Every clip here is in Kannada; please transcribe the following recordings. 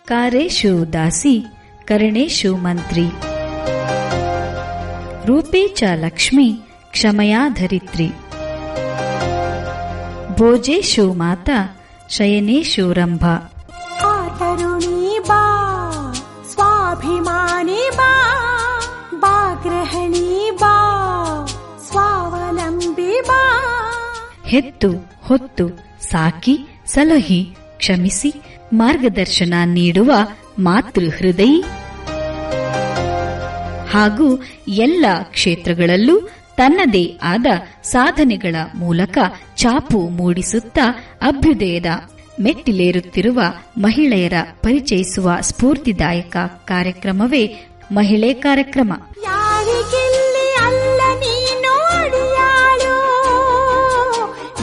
ಕಾರೇಶು ದಾಸಿ ಕರಣೇಶು ಮಂತ್ರಿ ರೂಪೇ ಚ ಲಕ್ಷ್ಮೀ ಕ್ಷಮಯಾ ಧರಿತ್ರಿ ಭೋಜೇಶು ಮಾತಾ ಶಯನೇಶು ರಂಭಾ ತರುಣಿ ಬಾ ಸ್ವಾಭಿಮಾನಿ ಬಾ ಬಾ ಗೃಹಿಣಿ ಬಾ ಸ್ವಾವಲಂಬಿ ಬಾ ಹೆತ್ತು ಹೊತ್ತು ಸಾಕಿ ಸಲಹಿ ಕ್ಷಮಿಸಿ ಮಾರ್ಗದರ್ಶನ ನೀಡುವ ಮಾತೃ ಹೃದಯಿ ಹಾಗೂ ಎಲ್ಲ ಕ್ಷೇತ್ರಗಳಲ್ಲೂ ತನ್ನದೇ ಆದ ಸಾಧನೆಗಳ ಮೂಲಕ ಛಾಪು ಮೂಡಿಸುತ್ತಾ ಅಭ್ಯುದಯದ ಮೆಟ್ಟಿಲೇರುತ್ತಿರುವ ಮಹಿಳೆಯರ ಪರಿಚಯಿಸುವ ಸ್ಫೂರ್ತಿದಾಯಕ ಕಾರ್ಯಕ್ರಮವೇ ಮಹಿಳೆ ಕಾರ್ಯಕ್ರಮ. ಯಾರಿಗೆಲ್ಲಿ ಅಲ್ಲ ನೀನೋಡಿಯಾಳು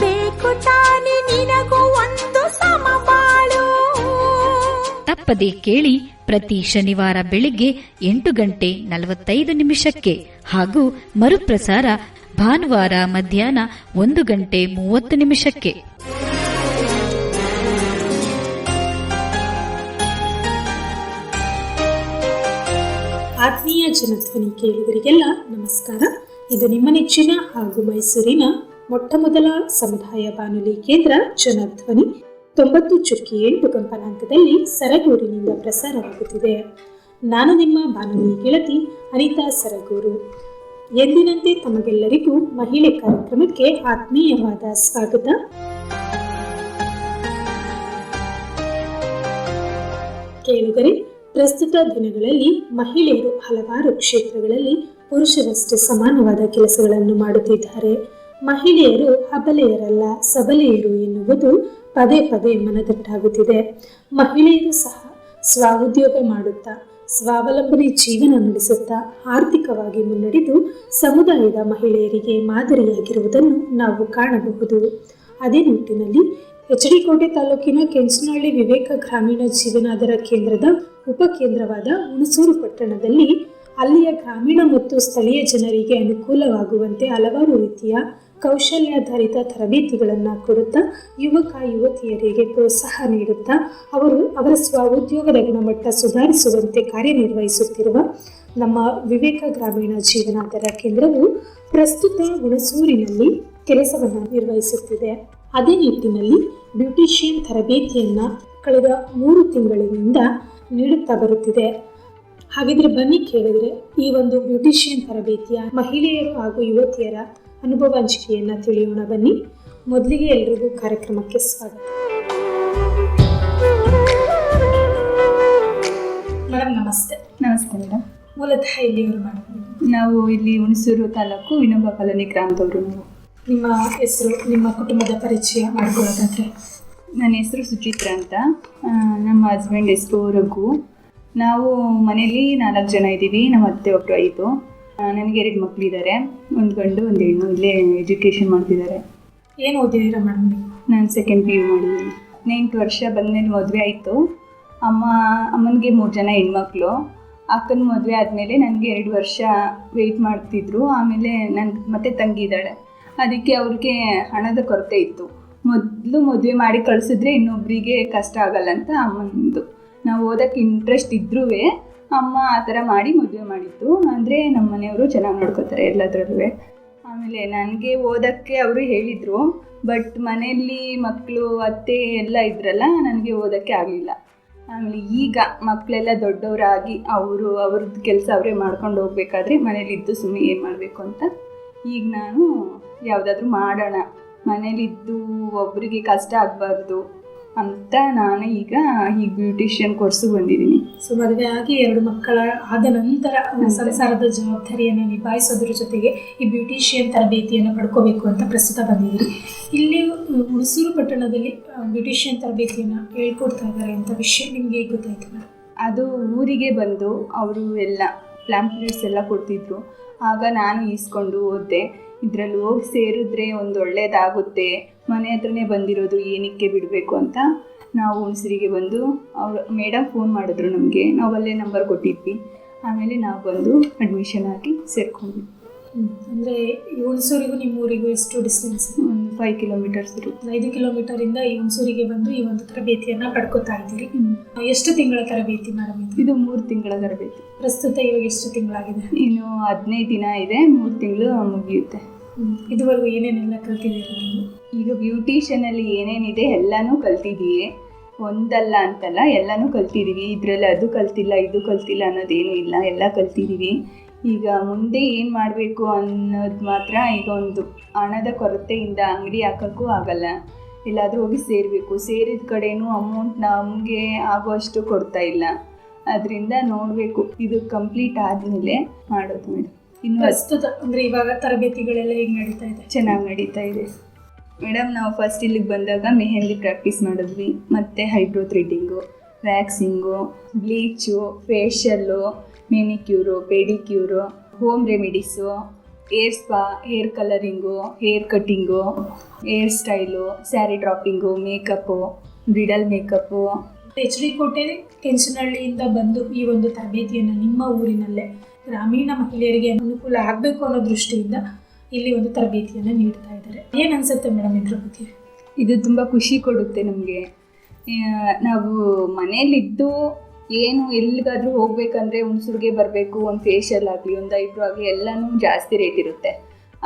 ಬೇಕು ತಾನೆ ನಿನಗೂ ಒಂದು ಸಮಬಾಳು. ತಪ್ಪದೆ ಕೇಳಿ ಪ್ರತಿ ಶನಿವಾರ ಬೆಳಿಗ್ಗೆ 8:45 ಹಾಗೂ ಮರುಪ್ರಸಾರ ಭಾನುವಾರ ಮಧ್ಯಾಹ್ನ 1:30. ಆತ್ಮೀಯ ಜನಧ್ವನಿ ಕೇಳುಗರಿಗೆಲ್ಲ ನಮಸ್ಕಾರ. ಇದು ನಿಮ್ಮ ನೆಚ್ಚಿನ ಹಾಗೂ ಮೈಸೂರಿನ ಮೊಟ್ಟಮೊದಲ ಸಮುದಾಯ ಬಾನುಲಿ ಕೇಂದ್ರ ಜನಧ್ವನಿ 90.8 ಕಂಪನಾಂಕದಲ್ಲಿ ಸರಗೂರಿನಿಂದ ಪ್ರಸಾರವಾಗುತ್ತಿದೆ. ನಾನು ನಿಮ್ಮ ಬಾನುಲಿ ಗೆಳತಿ ಅನಿತಾ ಸರಗೂರು. ಎಂದಿನಂತೆ ತಮಗೆಲ್ಲರಿಗೂ ಮಹಿಳೆ ಕಾರ್ಯಕ್ರಮಕ್ಕೆ ಆತ್ಮೀಯವಾದ ಸ್ವಾಗತ. ಕೇಳುಗರೆ, ಪ್ರಸ್ತುತ ದಿನಗಳಲ್ಲಿ ಮಹಿಳೆಯರು ಹಲವಾರು ಕ್ಷೇತ್ರಗಳಲ್ಲಿ ಪುರುಷರಷ್ಟೇ ಸಮಾನವಾದ ಕೆಲಸಗಳನ್ನು ಮಾಡುತ್ತಿದ್ದಾರೆ. ಮಹಿಳೆಯರು ಅಬಲೆಯರಲ್ಲ ಸಬಲೆಯರು ಎನ್ನುವುದು ಪದೇ ಪದೇ ಮನದಟ್ಟಾಗುತ್ತಿದೆ. ಮಹಿಳೆಯರು ಸಹ ಸ್ವಉದ್ಯೋಗ ಮಾಡುತ್ತಾ ಸ್ವಾವಲಂಬನೆ ಜೀವನ ನಡೆಸುತ್ತಾ ಆರ್ಥಿಕವಾಗಿ ಮುನ್ನಡೆದು ಸಮುದಾಯದ ಮಹಿಳೆಯರಿಗೆ ಮಾದರಿಯಾಗಿರುವುದನ್ನು ನಾವು ಕಾಣಬಹುದು. ಅದೇ ನಿಟ್ಟಿನಲ್ಲಿ ಎಚ್.ಡಿ. ಕೋಟೆ ತಾಲೂಕಿನ ಕೆಂಚನಹಳ್ಳಿ ವಿವೇಕ ಗ್ರಾಮೀಣ ಜೀವನಾಧಾರ ಕೇಂದ್ರದ ಉಪಕೇಂದ್ರವಾದ ಹುಣಸೂರು ಪಟ್ಟಣದಲ್ಲಿ ಅಲ್ಲಿಯ ಗ್ರಾಮೀಣ ಮತ್ತು ಸ್ಥಳೀಯ ಜನರಿಗೆ ಅನುಕೂಲವಾಗುವಂತೆ ಹಲವಾರು ರೀತಿಯ ಕೌಶಲ್ಯಾಧಾರಿತ ತರಬೇತಿಗಳನ್ನು ಕೊಡುತ್ತಾ ಯುವಕ ಯುವತಿಯರಿಗೆ ಪ್ರೋತ್ಸಾಹ ನೀಡುತ್ತಾ ಅವರ ಸ್ವಉದ್ಯೋಗದ ಗುಣಮಟ್ಟ ಸುಧಾರಿಸುವಂತೆ ಕಾರ್ಯನಿರ್ವಹಿಸುತ್ತಿರುವ ನಮ್ಮ ವಿವೇಕ ಗ್ರಾಮೀಣ ಜೀವನಾಧಾರ ಕೇಂದ್ರವು ಪ್ರಸ್ತುತ ಹುಣಸೂರಿನಲ್ಲಿ ಕೆಲಸವನ್ನು ನಿರ್ವಹಿಸುತ್ತಿದೆ. ಅದೇ ನಿಟ್ಟಿನಲ್ಲಿ ಬ್ಯೂಟಿಷಿಯನ್ ತರಬೇತಿಯನ್ನು ಕಳೆದ 3 ತಿಂಗಳಿನಿಂದ ನೀಡುತ್ತಾ ಬರುತ್ತಿದೆ. ಹಾಗಿದ್ರೆ ಬನ್ನಿ ಕೇಳಿದ್ರೆ ಈ ಒಂದು ಬ್ಯೂಟಿಷಿಯನ್ ತರಬೇತಿಯ ಮಹಿಳೆಯರು ಹಾಗೂ ಯುವತಿಯರ ಅನುಭವ ಹಂಚಿಕೆಯನ್ನು ತಿಳಿಯೋಣ ಬನ್ನಿ. ಮೊದಲಿಗೆ ಎಲ್ರಿಗೂ ಕಾರ್ಯಕ್ರಮಕ್ಕೆ ಸ್ವಾಗತ. ಮೇಡಮ್ ನಮಸ್ತೆ. ನಮಸ್ತೆ ಮೇಡಮ್. ಮೂಲತಃ ಎಲ್ಲಿಯವರು ಮೇಡಮ್? ನಾವು ಇಲ್ಲಿ ಹುಣಸೂರು ತಾಲೂಕು ವಿನೋಬ ಕಾಲೋನಿ ಗ್ರಾಮದವರು. ನಾವು ನಿಮ್ಮ ಹೆಸರು, ನಿಮ್ಮ ಕುಟುಂಬದ ಪರಿಚಯ ಮಾಡ್ಕೊಳ್ಳೋದಾದ್ರೆ? ನನ್ನ ಹೆಸರು ಸುಚಿತ್ರ ಅಂತ, ನಮ್ಮ ಹಸ್ಬೆಂಡ್ ಹೆಸರು ರಘು. ನಾವು ಮನೇಲಿ 4 ಜನ ಇದ್ದೀವಿ. ನಮ್ಮ ಅತ್ತೆ ಒಬ್ಬರು 5. ನನಗೆ 2 ಮಕ್ಕಳಿದ್ದಾರೆ, 1 ಗಂಡು 1 ಹೆಣ್ಣು. ಇಲ್ಲೇ ಎಜುಕೇಷನ್ ಮಾಡ್ತಿದ್ದಾರೆ. ಏನು ಓದಿದ್ದೀರಾ ಮೇಡಮ್? ನಾನು 2nd PU ಮಾಡಿದ್ದೀನಿ. 8 ವರ್ಷ ಬಂದಮೇಲೆ ಮದುವೆ ಆಯಿತು. ಅಮ್ಮನಿಗೆ 3 ಜನ ಹೆಣ್ಮಕ್ಳು. ಅಕ್ಕನ ಮದುವೆ ಆದಮೇಲೆ ನನಗೆ 2 ವರ್ಷ ವೆಯ್ಟ್ ಮಾಡ್ತಿದ್ರು. ಆಮೇಲೆ ನನ್ನ ಮತ್ತೆ ತಂಗಿ ಇದ್ದಾಳೆ. ಅದಕ್ಕೆ ಅವ್ರಿಗೆ ಹಣದ ಕೊರತೆ ಇತ್ತು. ಮೊದಲು ಮದುವೆ ಮಾಡಿ ಕಳಿಸಿದ್ರೆ ಇನ್ನೊಬ್ಬರಿಗೆ ಕಷ್ಟ ಆಗಲ್ಲ ಅಂತ ಅಮ್ಮಂದು. ನಾವು ಓದೋಕ್ಕೆ ಇಂಟ್ರೆಸ್ಟ್ ಇದ್ರೂ ಅಮ್ಮ ಆ ಥರ ಮಾಡಿ ಮದುವೆ ಮಾಡಿತ್ತು. ಅಂದರೆ ನಮ್ಮ ಮನೆಯವರು ಚೆನ್ನಾಗಿ ನೋಡ್ಕೋತಾರೆ ಎಲ್ಲದರಲ್ಲೂ. ಆಮೇಲೆ ನನಗೆ ಓದೋಕ್ಕೆ ಅವರು ಹೇಳಿದರು, ಬಟ್ ಮನೆಯಲ್ಲಿ ಮಕ್ಕಳು ಅತ್ತೆ ಎಲ್ಲ ಇದ್ರಲ್ಲ, ನನಗೆ ಓದೋಕ್ಕೆ ಆಗಲಿಲ್ಲ. ಆಮೇಲೆ ಈಗ ಮಕ್ಕಳೆಲ್ಲ ದೊಡ್ಡವರಾಗಿ ಅವ್ರದ್ದು ಕೆಲಸ ಅವರೇ ಮಾಡ್ಕೊಂಡು ಹೋಗ್ಬೇಕಾದ್ರೆ ಮನೇಲಿದ್ದು ಸುಮ್ಮನೆ ಏನು ಮಾಡಬೇಕು ಅಂತ ಈಗ ನಾನು ಯಾವುದಾದ್ರೂ ಮಾಡೋಣ, ಮನೇಲಿದ್ದು ಒಬ್ಬರಿಗೆ ಕಷ್ಟ ಆಗಬಾರ್ದು ಅಂತ ನಾನು ಈಗ ಬ್ಯೂಟಿಷಿಯನ್ ಕೋರ್ಸಿಗೆ ಬಂದಿದ್ದೀನಿ. ಸೊ ಮದುವೆ ಆಗಿ 2 ಮಕ್ಕಳ ಆದ ನಂತರ ಸಂಸಾರದ ಜವಾಬ್ದಾರಿಯನ್ನು ನಿಭಾಯಿಸೋದ್ರ ಜೊತೆಗೆ ಈ ಬ್ಯೂಟಿಷಿಯನ್ ತರಬೇತಿಯನ್ನು ಪಡ್ಕೋಬೇಕು ಅಂತ ಪ್ರಸ್ತುತ ಬಂದಿದ್ದೀರಿ. ಇಲ್ಲಿ ಹುಣಸೂರು ಪಟ್ಟಣದಲ್ಲಿ ಬ್ಯೂಟಿಷಿಯನ್ ತರಬೇತಿಯನ್ನು ಹೇಳ್ಕೊಡ್ತಾ ಇದ್ದಾರೆ ಅಂತ ವಿಷಯ ನಿಮಗೆ ಗೊತ್ತಾಯ್ತು ಮೇಡಮ್? ಅದು ಊರಿಗೆ ಬಂದು ಅವರು ಎಲ್ಲ ಪ್ಲಾಂಪ್ಲೆಟ್ಸ್ ಎಲ್ಲ ಕೊಡ್ತಿದ್ರು. ಆಗ ನಾನು ಈಸ್ಕೊಂಡು ಓದಿದೆ. ಇದರಲ್ಲಿ ಹೋಗಿ ಸೇರಿದ್ರೆ ಒಂದು ಒಳ್ಳೇದಾಗುತ್ತೆ, ಮನೆ ಹತ್ರನೇ ಬಂದಿರೋದು ಏನಕ್ಕೆ ಬಿಡಬೇಕು ಅಂತ ನಾವು ಹುಣಸೂರಿಗೆ ಬಂದು ಅವರು ಮೇಡಮ್ ಫೋನ್ ಮಾಡಿದ್ರು ನಮಗೆ. ನಾವು ಅಲ್ಲೇ ನಂಬರ್ ಕೊಟ್ಟಿದ್ವಿ. ಆಮೇಲೆ ನಾವು ಬಂದು ಅಡ್ಮಿಷನ್ ಆಗಿ ಸೇರ್ಕೊಂಡ್ವಿ. ಅಂದರೆ ಹುಣಸೂರಿಗೂ ನಿಮ್ಮ ಊರಿಗೂ ಎಷ್ಟು ಡಿಸ್ಟೆನ್ಸ್? ಒಂದು 5 ಕಿಲೋಮೀಟರ್ಸ್ ಇರುತ್ತೆ. 5 ಕಿಲೋಮೀಟರ್ ಇಂದ ಈ ಹುಣಸೂರಿಗೆ ಬಂದು ಈ ಒಂದು ತರಬೇತಿಯನ್ನ ಪಡ್ಕೊತಾ ಇದ್ದೀರಿ. ಎಷ್ಟು ತಿಂಗಳ ತರಬೇತಿ ಮೇಡಮ್ ಇದು 3 ತಿಂಗಳ ತರಬೇತಿ. ಪ್ರಸ್ತುತ ಇವಾಗ ಎಷ್ಟು ತಿಂಗಳಾಗಿದೆ? ಇನ್ನು 15 ದಿನ ಇದೆ, 3 ತಿಂಗಳು ಮುಗಿಯುತ್ತೆ. ಇದುವರೆಗೂ ಏನೇನೆಲ್ಲ ಕಲ್ತಿದ್ದೀರಿ ನೀವು? ಈಗ ಬ್ಯೂಟಿಷಿಯನಲ್ಲಿ ಏನೇನಿದೆ ಎಲ್ಲನೂ ಕಲ್ತಿದ್ದೀವಿ, ಒಂದಲ್ಲ ಅಂತಲ್ಲ, ಎಲ್ಲನೂ ಕಲ್ತಿದ್ದೀವಿ. ಇದರಲ್ಲಿ ಅದು ಕಲ್ತಿಲ್ಲ ಇದು ಕಲ್ತಿಲ್ಲ ಅನ್ನೋದೇನೂ ಇಲ್ಲ, ಎಲ್ಲ ಕಲ್ತಿದ್ದೀವಿ. ಈಗ ಮುಂದೆ ಏನು ಮಾಡಬೇಕು ಅನ್ನೋದು ಮಾತ್ರ, ಈಗ ಒಂದು ಹಣದ ಕೊರತೆಯಿಂದ ಅಂಗಡಿ ಹಾಕೋಕ್ಕೂ ಆಗಲ್ಲ, ಎಲ್ಲಾದರೂ ಹೋಗಿ ಸೇರಬೇಕು. ಸೇರಿದ ಕಡೆಯೂ ಅಮೌಂಟ್ ನಮಗೆ ಆಗೋಷ್ಟು ಕೊಡ್ತಾ ಇಲ್ಲ, ಅದರಿಂದ ನೋಡಬೇಕು. ಇದು ಕಂಪ್ಲೀಟ್ ಆದಮೇಲೆ ಮಾಡೋದು ಮೇಡಮ್. ಇನ್ನು ಪ್ರಸ್ತುತ ಅಂದರೆ ಇವಾಗ ತರಬೇತಿಗಳೆಲ್ಲ ಹೇಗೆ ನಡೀತಾ ಇದೆ? ಚೆನ್ನಾಗಿ ನಡೀತಾ ಇದೆ ಮೇಡಮ್. ನಾವು ಫಸ್ಟ್ ಇಲ್ಲಿಗೆ ಬಂದಾಗ ಮೆಹಂದಿ ಪ್ರಾಕ್ಟೀಸ್ ಮಾಡಿದ್ವಿ, ಮತ್ತು eyebrow threading, waxing, bleach, facial, manicure, pedicure, home remedies, hair spa, hair colouring, hair cutting, hair style, sari draping, makeup, bridal makeup. HD ಕೋಟೆ ಕೆಂಚನಹಳ್ಳಿಯಿಂದ ಬಂದು ಈ ಒಂದು ತರಬೇತಿಯನ್ನು ನಿಮ್ಮ ಊರಿನಲ್ಲೇ ಗ್ರಾಮೀಣ ಮಹಿಳೆಯರಿಗೆ ಅನುಕೂಲ ಆಗಬೇಕು ಅನ್ನೋ ದೃಷ್ಟಿಯಿಂದ ಇಲ್ಲಿ ಒಂದು ತರಬೇತಿಯನ್ನು ನೀಡ್ತಾ ಇದ್ದಾರೆ. ಏನು ಅನಿಸುತ್ತೆ ಮೇಡಮ್ ಇದ್ರ ಬಗ್ಗೆ? ಇದು ತುಂಬ ಖುಷಿ ಕೊಡುತ್ತೆ ನಮಗೆ. ನಾವು ಮನೇಲಿದ್ದು ಏನು ಎಲ್ಲಿಗಾದರೂ ಹೋಗ್ಬೇಕಂದ್ರೆ ಹುಣಸೂರಿಗೆ ಬರಬೇಕು, ಒಂದು ಫೇಶಿಯಲ್ ಆಗಲಿ, ಒಂದು ಐಬ್ರೋ ಆಗಲಿ, ಎಲ್ಲನೂ ಜಾಸ್ತಿ ರೇಟ್ ಇರುತ್ತೆ.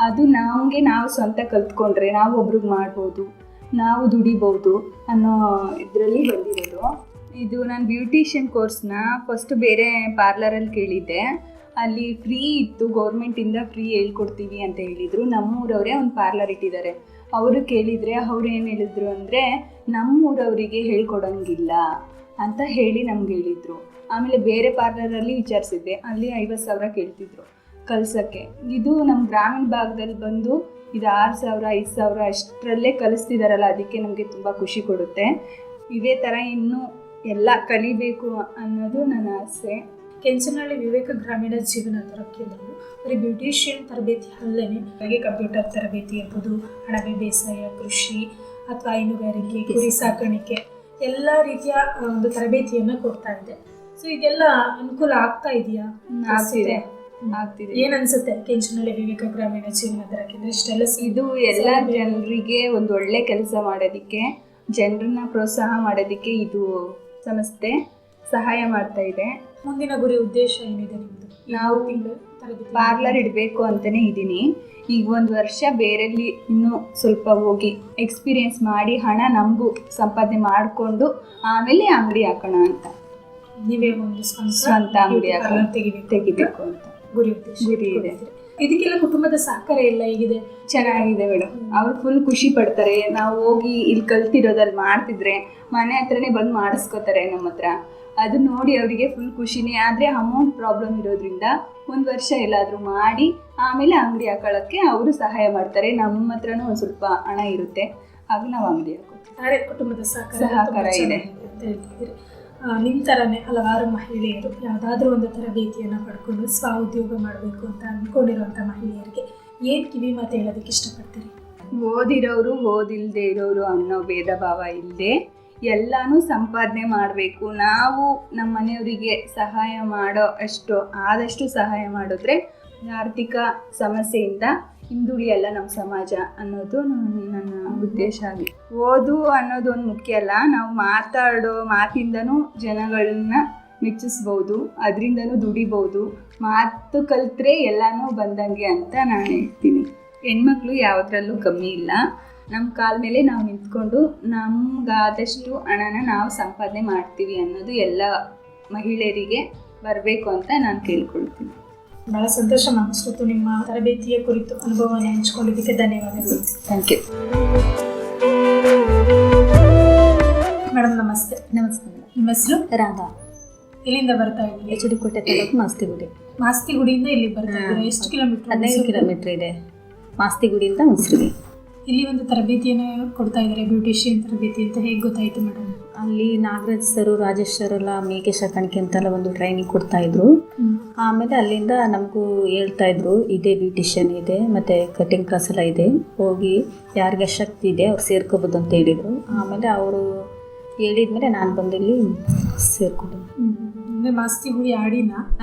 ಅದು ನಮಗೆ ನಾವು ಸ್ವಂತ ಕಲ್ತ್ಕೊಂಡ್ರೆ ನಾವು ಒಬ್ರಿಗೆ ಮಾಡ್ಬೋದು, ನಾವು ದುಡಿಬೋದು ಅನ್ನೋ ಇದರಲ್ಲಿ ಬಂದಿರೋದು. ಇದು ನಾನು ಬ್ಯೂಟಿಷಿಯನ್ ಕೋರ್ಸ್ನ ಫಸ್ಟ್ ಬೇರೆ ಪಾರ್ಲರಲ್ಲಿ ಕೇಳಿದ್ದೆ, ಅಲ್ಲಿ ಫ್ರೀ ಇತ್ತು, ಗೌರ್ಮೆಂಟಿಂದ ಫ್ರೀ ಹೇಳ್ಕೊಡ್ತೀವಿ ಅಂತ ಹೇಳಿದರು. ನಮ್ಮೂರವರೇ ಒಂದು ಪಾರ್ಲರ್ ಇಟ್ಟಿದ್ದಾರೆ, ಅವರು ಕೇಳಿದರೆ ಅವ್ರು ಏನು ಹೇಳಿದ್ರು ಅಂದರೆ ನಮ್ಮೂರವರಿಗೆ ಹೇಳ್ಕೊಡೋಂಗಿಲ್ಲ ಅಂತ ಹೇಳಿ ನಮ್ಗೆ ಹೇಳಿದರು. ಆಮೇಲೆ ಬೇರೆ ಪಾರ್ಲರಲ್ಲಿ ವಿಚಾರಿಸಿದ್ದೆ, ಅಲ್ಲಿ 50,000 ಕೇಳ್ತಿದ್ರು ಕಲ್ಸೋಕ್ಕೆ. ಇದು ನಮ್ಮ ಗ್ರಾಮೀಣ ಭಾಗದಲ್ಲಿ ಬಂದು ಇದು 6,000 5,000 ಅಷ್ಟರಲ್ಲೇ ಕಲಿಸ್ತಿದ್ದಾರಲ್ಲ, ಅದಕ್ಕೆ ನಮಗೆ ತುಂಬ ಖುಷಿ ಕೊಡುತ್ತೆ. ಇದೇ ಥರ ಇನ್ನೂ ಎಲ್ಲ ಕಲಿಬೇಕು ಅನ್ನೋದು ನನ್ನ ಆಸೆ. ಕೆಂಚನಹಳ್ಳಿ ವಿವೇಕ ಗ್ರಾಮೀಣ ಜೀವನಾಧಾರ ಕೇಂದ್ರವು ಬರೀ ಬ್ಯೂಟಿಷಿಯನ್ ತರಬೇತಿ ಅಲ್ಲದೆ ಹಾಗೆ ಕಂಪ್ಯೂಟರ್ ತರಬೇತಿ ಇರ್ಬೋದು, ಅಣಬೆ ಬೇಸಾಯ, ಕೃಷಿ ಅಥವಾ ಹೈನುಗಾರಿಕೆ, ಕುರಿ ಸಾಕಾಣಿಕೆ ಎಲ್ಲ ರೀತಿಯ ಒಂದು ತರಬೇತಿಯನ್ನು ಕೊಡ್ತಾ ಇದೆ. ಸೊ ಇದೆಲ್ಲ ಅನುಕೂಲ ಆಗ್ತಾ ಇದೆಯಾ? ಆಗ್ತಿದೆ. ಏನ್ ಅನ್ಸುತ್ತೆ ಕೆಂಚನಹಳ್ಳಿ ವಿವೇಕ ಗ್ರಾಮೀಣ ಜೀವನಾಧಾರ ಕೇಂದ್ರ ಇಷ್ಟೆಲ್ಲ ಇದು ಎಲ್ಲ ಜನರಿಗೆ ಒಂದು ಒಳ್ಳೆ ಕೆಲಸ ಮಾಡೋದಕ್ಕೆ, ಜನರನ್ನ ಪ್ರೋತ್ಸಾಹ ಮಾಡೋದಕ್ಕೆ ಇದು ಸಂಸ್ಥೆ ಸಹಾಯ ಮಾಡ್ತಾ ಇದೆ. ಮುಂದಿನ ಗುರಿ ಉದ್ದೇಶ ಏನಿದೆ ನಿಮ್ಮದು? ನಾವು ಪಾರ್ಲರ್ ಇಡಬೇಕು ಅಂತಲೇ ಇದ್ದೀನಿ. ಈಗ 1 ವರ್ಷ ಬೇರೆಲ್ಲಿ ಇನ್ನೂ ಸ್ವಲ್ಪ ಹೋಗಿ ಎಕ್ಸ್ಪೀರಿಯೆನ್ಸ್ ಮಾಡಿ ಹಣ ನಮಗೂ ಸಂಪಾದನೆ ಮಾಡಿಕೊಂಡು ಆಮೇಲೆ ಅಂಗಡಿ ಹಾಕೋಣ ಅಂತ. ನೀವೇ ಒಂದು ಸ್ವಂತ ಅಂಗಡಿ ತೆಗಿಬೇಕು ಅಂತ ಗುರಿ ಇದೆ. ಇದಕ್ಕೆಲ್ಲ ಕುಟುಂಬದ ಸಹಕಾರ ಎಲ್ಲ ಹೇಗಿದೆ? ಚೆನ್ನಾಗಿದೆ ಮೇಡಮ್. ಅವ್ರು ಫುಲ್ ಖುಷಿ ಪಡ್ತಾರೆ. ನಾವು ಹೋಗಿ ಇಲ್ಲಿ ಕಲ್ತಿರೋದಲ್ಲಿ ಮಾಡ್ತಿದ್ರೆ ಮನೆ ಹತ್ರನೇ ಬಂದು ಮಾಡಿಸ್ಕೋತಾರೆ ನಮ್ಮ ಹತ್ರ. ಅದು ನೋಡಿ ಅವರಿಗೆ ಫುಲ್ ಖುಷಿನೇ. ಆದರೆ ಅಮೌಂಟ್ ಪ್ರಾಬ್ಲಮ್ ಇರೋದ್ರಿಂದ 1 ವರ್ಷ ಎಲ್ಲಾದರೂ ಮಾಡಿ ಆಮೇಲೆ ಅಂಗಡಿ ಹಾಕೊಳ್ಳೋಕ್ಕೆ ಅವರು ಸಹಾಯ ಮಾಡ್ತಾರೆ. ನಮ್ಮ ಹತ್ರನೂ ಒಂದು ಸ್ವಲ್ಪ ಹಣ ಇರುತ್ತೆ, ಆಗ ನಾವು ಅಂಗಡಿ ಹಾಕೋತೀವಿ. ಕುಟುಂಬದ ಸಹಕಾರ ಇದೆ ಅಂತ ಹೇಳ್ತಿದ್ದೀರಿ. ನಿಮ್ಮ ಥರನೇ ಹಲವಾರು ಮಹಿಳೆಯರು ಯಾವುದಾದ್ರೂ ಒಂದು ತರಬೇತಿಯನ್ನು ಪಡ್ಕೊಂಡು ಸ್ವ ಉದ್ಯೋಗ ಮಾಡಬೇಕು ಅಂತ ಅಂದ್ಕೊಂಡಿರುವಂಥ ಮಹಿಳೆಯರಿಗೆ ಏನು ಕಿವಿ ಮಾತು ಹೇಳೋದಕ್ಕೆ ಇಷ್ಟಪಡ್ತೀರಿ? ಓದಿರೋರು ಓದಿಲ್ಲದೆ ಇರೋರು ಅನ್ನೋ ಭೇದ ಭಾವ ಇಲ್ಲದೆ ಎಲ್ಲನೂ ಸಂಪಾದನೆ ಮಾಡಬೇಕು. ನಾವು ನಮ್ಮ ಮನೆಯವರಿಗೆ ಸಹಾಯ ಮಾಡೋ ಆದಷ್ಟು ಸಹಾಯ ಮಾಡಿದ್ರೆ ಆರ್ಥಿಕ ಸಮಸ್ಯೆಯಿಂದ ಹಿಂದುಳಿಯಲ್ಲ ನಮ್ಮ ಸಮಾಜ ಅನ್ನೋದು ನನ್ನ ಉದ್ದೇಶ ಆಗಿದೆ. ಓದು ಅನ್ನೋದು ಒಂದು ಮುಖ್ಯ ಅಲ್ಲ, ನಾವು ಮಾತಾಡೋ ಮಾತಿಂದನೂ ಜನಗಳನ್ನ ಮೆಚ್ಚಿಸ್ಬೋದು, ಅದರಿಂದನೂ ದುಡಿಬೋದು. ಮಾತು ಕಲಿತ್ರೆ ಎಲ್ಲನೂ ಬಂದಂಗೆ ಅಂತ ನಾನು ಹೇಳ್ತೀನಿ. ಹೆಣ್ಮಕ್ಳು ಯಾವುದ್ರಲ್ಲೂ ಕಮ್ಮಿ ಇಲ್ಲ. ನಮ್ಮ ಕಾಲ ಮೇಲೆ ನಾವು ನಿಂತ್ಕೊಂಡು ನಮಗಾದಷ್ಟು ಹಣನ ನಾವು ಸಂಪಾದನೆ ಮಾಡ್ತೀವಿ ಅನ್ನೋದು ಎಲ್ಲ ಮಹಿಳೆಯರಿಗೆ ಬರಬೇಕು ಅಂತ ನಾನು ಕೇಳ್ಕೊಳ್ತೀನಿ. ಬಹಳ ಸಂತೋಷ ಅನಿಸ್ತು. ನಿಮ್ಮ ತರಬೇತಿಯ ಕುರಿತು ಅನುಭವವನ್ನು ಹಂಚಿಕೊಂಡಿದ್ದಕ್ಕೆ ಧನ್ಯವಾದಗಳು. Thank you madam. ನಮಸ್ತೆ. ನಮಸ್ತೆ. ನಿಮ್ಮ ಹೆಸರು? ರಾಧಾ. ಇಲ್ಲಿಂದ ಬರ್ತಾ ಇದ್ದೀವಿ? HD ಕೋಟೆ ತಾಲೂಕು ಮಾಸ್ತಿಗುಡಿ. ಮಾಸ್ತಿಗುಡಿಯಿಂದ ಇಲ್ಲಿ ಬರ್ತಾ ಇದ್ದೀರಾ? ಎಷ್ಟು ಕಿಲೋಮೀಟರ್? 15 ಕಿಲೋಮೀಟರ್ ಇದೆ ಮಾಸ್ತಿಗುಡಿಯಿಂದ ಹುಣಸೂರಿಗೆ. ಇಲ್ಲಿ ಒಂದು ತರಬೇತಿಯನ್ನು ಕೊಡ್ತಾ ಇದ್ದಾರೆ, ಬ್ಯೂಟಿಷಿಯನ್ ತರಬೇತಿ ಅಂತ. ಹೇಗೆ ಗೊತ್ತಾಯಿತು ಮೇಡಮ್? ಅಲ್ಲಿ ನಾಗರಾಜ್ ಸರು, ರಾಜೇಶ್ ಸರೆಲ್ಲ ಮೇಕೆ ಸಾಕಾಣಿಕೆ ಅಂತೆಲ್ಲ ಒಂದು ಟ್ರೈನಿಂಗ್ ಕೊಡ್ತಾಯಿದ್ರು. ಆಮೇಲೆ ಅಲ್ಲಿಂದ ನಮಗೂ ಹೇಳ್ತಾಯಿದ್ರು ಇದೇ ಬ್ಯೂಟಿಷಿಯನ್ ಇದೆ ಮತ್ತು ಕಟಿಂಗ್ ಕ್ಲಾಸ್ ಎಲ್ಲ ಇದೆ, ಹೋಗಿ ಯಾರಿಗೆ ಶಕ್ತಿ ಇದೆ ಅವ್ರು ಸೇರ್ಕೋಬೋದು ಅಂತ ಹೇಳಿದರು. ಆಮೇಲೆ ಅವರು ಹೇಳಿದ್ಮೇಲೆ ನಾನು ಬಂದಿಲ್ಲಿ ಸೇರ್ಕೊಂಡು. ಅಂದರೆ ಮಾಸ್ತಿಗುಡಿ ಆಡಿನ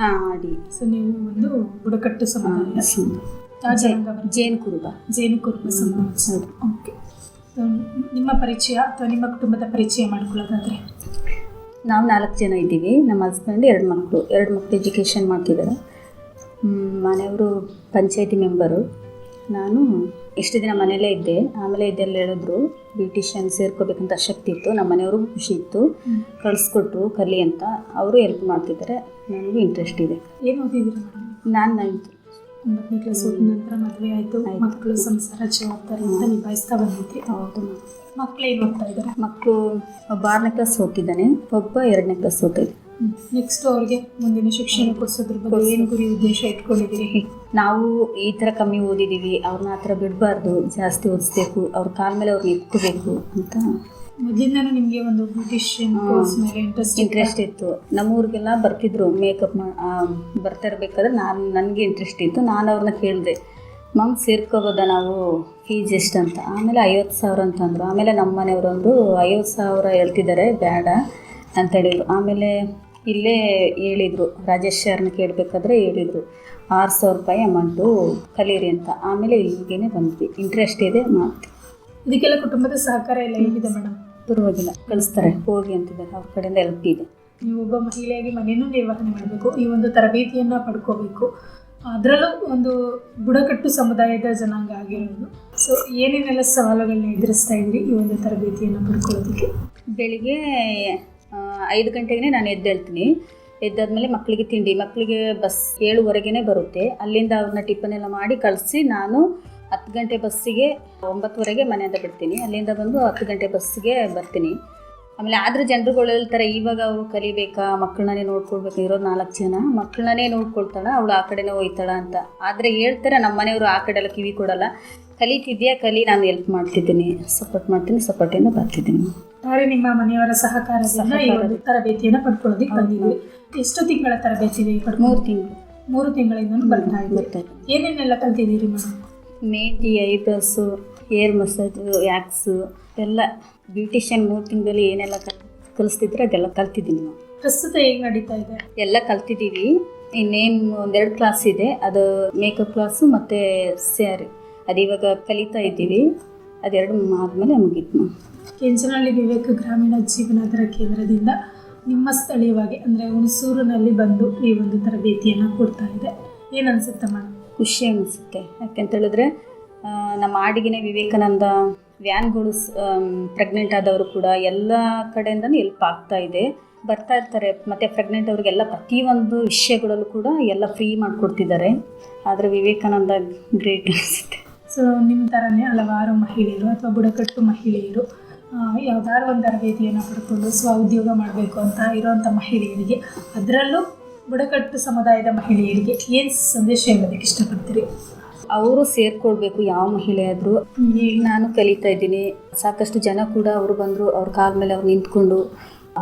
ಆಡಿ. ಸೊ ನೀವು ಒಂದು ಬುಡಕಟ್ಟು ಸಮುದಾಯ. ಯಾವ ಜನಾಂಗ ಬರುತ್ತೆ? ಜೇನು ಕುರುಬ. ಜೇನು ಕುರುಬ ಸಮಾಜ. ಓಕೆ. ನಿಮ್ಮ ಪರಿಚಯ ಅಥವಾ ನಿಮ್ಮ ಕುಟುಂಬದ ಪರಿಚಯ ಮಾಡ್ಕೊಳ್ಳೋದಾದ್ರೆ? ನಾವು 4 ಜನ ಇದ್ದೀವಿ. ನಮ್ಮ ಹಸ್ಬೆಂಡ್ 2 ಮಕ್ಕಳು ಎಜುಕೇಷನ್ ಮಾಡ್ತಿದ್ದಾರೆ. ಮನೆಯವರು ಪಂಚಾಯತಿ ಮೆಂಬರು. ನಾನು ಇಷ್ಟು ದಿನ ಮನೆಯಲ್ಲೇ ಇದ್ದೆ. ಆಮೇಲೆ ಇದೆಲ್ಲ ಹೇಳಿದ್ರು ಬ್ಯೂಟಿಷಿಯನ್ ಸೇರ್ಕೋಬೇಕಂತ ಆಸಕ್ತಿ ಇತ್ತು. ನಮ್ಮ ಮನೆಯವ್ರಿಗೂ ಖುಷಿ ಇತ್ತು, ಕಳಿಸ್ಕೊಟ್ರು ಕಲಿ ಅಂತ. ಅವರು ಹೆಲ್ಪ್ ಮಾಡ್ತಿದ್ದಾರೆ, ನನಗೂ ಇಂಟ್ರೆಸ್ಟ್ ಇದೆ. ಏನು ಓದಿದ್ದೀರಾ? ನಾನು 9th 9ನೇ ಕ್ಲಾಸ್ ಓದಿದ ನಂತರ ಮದುವೆ ಆಯಿತು, ಮಕ್ಕಳು ಸಂಸಾರ ಜವಾಬ್ದಾರಿಯಿಂದ ನಿಭಾಯಿಸ್ತಾ ಬಂದಿದ್ರಿ. ಹೌದು. ಮಕ್ಕಳು ಏನು ಓದ್ತಾ ಇದ್ದಾರೆ? ಮಕ್ಕಳು ಒಬ್ಬ 6ನೇ ಕ್ಲಾಸ್ ಓದ್ತಿದ್ದಾನೆ, ಒಬ್ಬ 2ನೇ ಕ್ಲಾಸ್ ಓದ್ತಿದ್ದೆ. ನೆಕ್ಸ್ಟ್ ಅವ್ರಿಗೆ ಮುಂದಿನ ಶಿಕ್ಷಣ ಕೊಡಿಸೋದ್ರ ಬಗ್ಗೆ ಏನು ಗುರಿ ಉದ್ದೇಶ ಇಟ್ಕೊಂಡಿದ್ದೀರಿ? ನಾವು ಈ ಥರ ಕಮ್ಮಿ ಓದಿದ್ದೀವಿ, ಅವ್ರನ್ನ ಆ ಥರ ಬಿಡಬಾರ್ದು, ಜಾಸ್ತಿ ಓದಿಸ್ಬೇಕು, ಅವ್ರ ಕಾಲ ಮೇಲೆ ಅವ್ರಿಗೆ ಇಟ್ಕೋಬೇಕು ಅಂತ. ಮೊದಲಿಂದನೂ ನಿಮಗೆ ಒಂದು ಬ್ಯೂಟಿಷಿಯನ್ ಕೋರ್ಸ್ ಮೇಲೆ ಇಂಟ್ರೆಸ್ಟ್ ಇತ್ತು. ನಮ್ಮೂರಿಗೆಲ್ಲ ಬರ್ತಿದ್ರು ಮೇಕಪ್ ಬರ್ತಾ ಇರಬೇಕಾದ್ರೆ ನನಗೆ ಇಂಟ್ರೆಸ್ಟ್ ಇತ್ತು. ನಾನು ಅವ್ರನ್ನ ಕೇಳಿದೆ, ಮ್ಯಾಮ್ ಸೇರ್ಕೋಬೋದಾ ನಾವು, ಫೀಸ್ ಎಷ್ಟು ಅಂತ. ಆಮೇಲೆ 50,000 ಅಂತಂದರು. ಆಮೇಲೆ ನಮ್ಮ ಮನೆಯವರು ಅಂದರು 50,000 ಹೇಳ್ತಿದ್ದಾರೆ, ಬೇಡ ಅಂತ ಹೇಳಿದರು. ಆಮೇಲೆ ಇಲ್ಲೇ ಹೇಳಿದರು, ರಾಜೇಶ್ ಸರ್ನ ಕೇಳಬೇಕಾದ್ರೆ ಹೇಳಿದರು 6,000 ರೂಪಾಯಿ ಅಮೌಂಟು ಕಲೀರಿ ಅಂತ. ಆಮೇಲೆ ಇಲ್ಲಿಗೇ ಬಂದ್ವಿ. ಇಂಟ್ರೆಸ್ಟ್ ಇದೆ, ಮಾಡ್ತೀವಿ. ಇದಕ್ಕೆಲ್ಲ ಕುಟುಂಬದ ಸಹಕಾರ ಎಲ್ಲ ಹೇಗಿದೆ ಮೇಡಮ್? ಪರವಾಗಿಲ್ಲ, ಕಳಿಸ್ತಾರೆ, ಹೋಗಿ ಅಂತಿದ್ದಾರೆ. ಅವ್ರ ಕಡೆಯಿಂದ ಹೆಲ್ಪ್ ಇದೆ. ನೀವು ಒಬ್ಬ ಮಹಿಳೆಯಾಗಿ ಮನೆಯೂ ನಿರ್ವಹಣೆ ಮಾಡಬೇಕು, ಈ ಒಂದು ತರಬೇತಿಯನ್ನು ಪಡ್ಕೋಬೇಕು, ಅದರಲ್ಲೂ ಒಂದು ಬುಡಕಟ್ಟು ಸಮುದಾಯದ ಜನಾಂಗ ಆಗಿರೋದು. ಸೊ ಏನೇನೆಲ್ಲ ಸವಾಲುಗಳನ್ನ ಎದುರಿಸ್ತಾ ಇದ್ರಿ ಈ ಒಂದು ತರಬೇತಿಯನ್ನು ಪಡ್ಕೊಳ್ಳೋದಕ್ಕೆ? ಬೆಳಿಗ್ಗೆ 5 ಗಂಟೆಗೆ ನಾನು ಎದ್ದೇಳ್ತೀನಿ. ಎದ್ದಾದ್ಮೇಲೆ ಮಕ್ಕಳಿಗೆ ತಿಂಡಿ, ಮಕ್ಕಳಿಗೆ ಬಸ್ 7:15 ಬರುತ್ತೆ. ಅಲ್ಲಿಂದ ಅವ್ರನ್ನ ಟಿಫನ್ ಎಲ್ಲ ಮಾಡಿ ಕಳಿಸಿ ನಾನು 10 ಗಂಟೆ ಬಸ್ಸಿಗೆ 9:00ವರೆಗೆ ಮನೆಯಿಂದ ಬಿಡ್ತೀನಿ. ಅಲ್ಲಿಂದ ಬಂದು 10 ಗಂಟೆ ಬಸ್ಸಿಗೆ ಬರ್ತೀನಿ. ಆಮೇಲೆ ಆದರೂ ಜನರುಗಳು ಹೇಳ್ತಾರೆ, ಇವಾಗ ಅವರು ಕಲಿಬೇಕಾ, ಮಕ್ಕಳನ್ನೇ ನೋಡ್ಕೊಳ್ಬೇಕು, ಇರೋದು 4 ಜನ, ಮಕ್ಕಳನ್ನೇ ನೋಡ್ಕೊಳ್ತಾಳ, ಅವಳು ಆ ಕಡೆನೇ ಹೋಯ್ತಾಳ ಅಂತ. ಆದರೆ ಹೇಳ್ತಾರೆ ನಮ್ಮ ಮನೆಯವರು ಆ ಕಡೆ ಎಲ್ಲ ಕಿವಿ ಕೊಡಲ್ಲ. ಕಲಿತಿದ್ಯಾ ಕಲಿ, ನಾನು ಹೆಲ್ಪ್ ಮಾಡ್ತಿದ್ದೀನಿ, ಸಪೋರ್ಟ್ ಮಾಡ್ತೀನಿ, ಸಪೋರ್ಟಿಂದ ಬರ್ತಿದ್ದೀನಿ. ಆದರೆ ನಿಮ್ಮ ಮನೆಯವರ ಸಹಕಾರದಿಂದ ಈ ಒಂದು ತರಬೇತಿಯನ್ನು ಪಡ್ಕೊಳ್ಳೋದಕ್ಕೆ ಬಂದಿದ್ದೀವಿ. ಎಷ್ಟು ತಿಂಗಳ ತರಬೇತಿ ಇದೆ? 3 ತಿಂಗಳು. 3 ತಿಂಗಳಿಂದನೂ ಬರ್ತಾ ಇದ್ದೀವಿ. ಏನೇನೆಲ್ಲ ಕಲ್ತಿದ್ದೀರಿ madam? Mehndi, eyebrows, hair massage, wax ಎಲ್ಲ ಬ್ಯೂಟಿಷಿಯನ್ 3 ತಿಂಗಳಲ್ಲಿ ಏನೆಲ್ಲ ಕಲಿಸ್ತಿದ್ರೆ ಅದೆಲ್ಲ ಕಲ್ತಿದ್ದೀನಿ ನಾವು. ಪ್ರಸ್ತುತ ಹೇಗೆ ನಡೀತಾ ಇದೆ? ಎಲ್ಲ ಕಲ್ತಿದ್ದೀವಿ. ಇನ್ನೇನು 1-2 ಕ್ಲಾಸ್ ಇದೆ, ಅದು ಮೇಕಪ್ ಕ್ಲಾಸು ಮತ್ತು ಸ್ಯಾರಿ, ಅದು ಇವಾಗ ಕಲಿತಾ ಇದ್ದೀವಿ. ಅದೆರಡು ಆದಮೇಲೆ ಮುಗೀತು. ಕೆಂಚನಹಳ್ಳಿ ವಿವೇಕ ಗ್ರಾಮೀಣ ಜೀವನಾಧಾರ ಕೇಂದ್ರದಿಂದ ನಿಮ್ಮ ಸ್ಥಳೀಯವಾಗಿ ಅಂದರೆ ಹುಣಸೂರಿನಲ್ಲಿ ಬಂದು ಈ ಒಂದು ತರಬೇತಿಯನ್ನು ಕೊಡ್ತಾ ಇದೆ. ಏನು ಅನಿಸುತ್ತೆ ಮೇಡಮ್? ಖುಷಿ ಅನಿಸುತ್ತೆ. ಯಾಕೆಂತ ಹೇಳಿದ್ರೆ ನಮ್ಮ ಆಡಿಗೆನೆ ವಿವೇಕಾನಂದ ವ್ಯಾನ್ಗಳು ಪ್ರೆಗ್ನೆಂಟ್ ಆದವರು ಕೂಡ ಎಲ್ಲ ಕಡೆಯಿಂದನೂ ಹೆಲ್ಪ್ ಆಗ್ತಾ ಇದೆ, ಬರ್ತಾ ಇರ್ತಾರೆ. ಮತ್ತು ಪ್ರೆಗ್ನೆಂಟ್ ಅವ್ರಿಗೆಲ್ಲ ಪ್ರತಿಯೊಂದು ವಿಷಯಗಳಲ್ಲೂ ಕೂಡ ಎಲ್ಲ ಫ್ರೀ ಮಾಡಿಕೊಡ್ತಿದ್ದಾರೆ. ಆದರೆ ವಿವೇಕಾನಂದ ಗ್ರೇಟ್ ಅನಿಸುತ್ತೆ. ಸೊ ನಿಮ್ಮ ಥರನೇ ಹಲವಾರು ಮಹಿಳೆಯರು ಅಥವಾ ಬುಡಕಟ್ಟು ಮಹಿಳೆಯರು ಯಾವುದಾದ್ರು ಒಂದು ತರಬೇತಿಯನ್ನು ಪಡ್ಕೊಂಡು ಉದ್ಯೋಗ ಮಾಡಬೇಕು ಅಂತ ಇರೋವಂಥ ಮಹಿಳೆಯರಿಗೆ, ಅದರಲ್ಲೂ ಬುಡಕಟ್ಟು ಸಮುದಾಯದ ಮಹಿಳೆಯರಿಗೆ ಏನು ಸಂದೇಶ ಹೇಳೋದಕ್ಕೆ ಇಷ್ಟಪಡ್ತೀರಿ? ಅವರು ಸೇರ್ಕೊಳ್ಬೇಕು, ಯಾವ ಮಹಿಳೆ ಆದರೂ. ನಾನು ಕಲಿತಾ ಇದ್ದೀನಿ, ಸಾಕಷ್ಟು ಜನ ಕೂಡ ಅವರು ಬಂದರು, ಅವ್ರ ಕಾಲ ಮೇಲೆ ಅವ್ರು ನಿಂತ್ಕೊಂಡು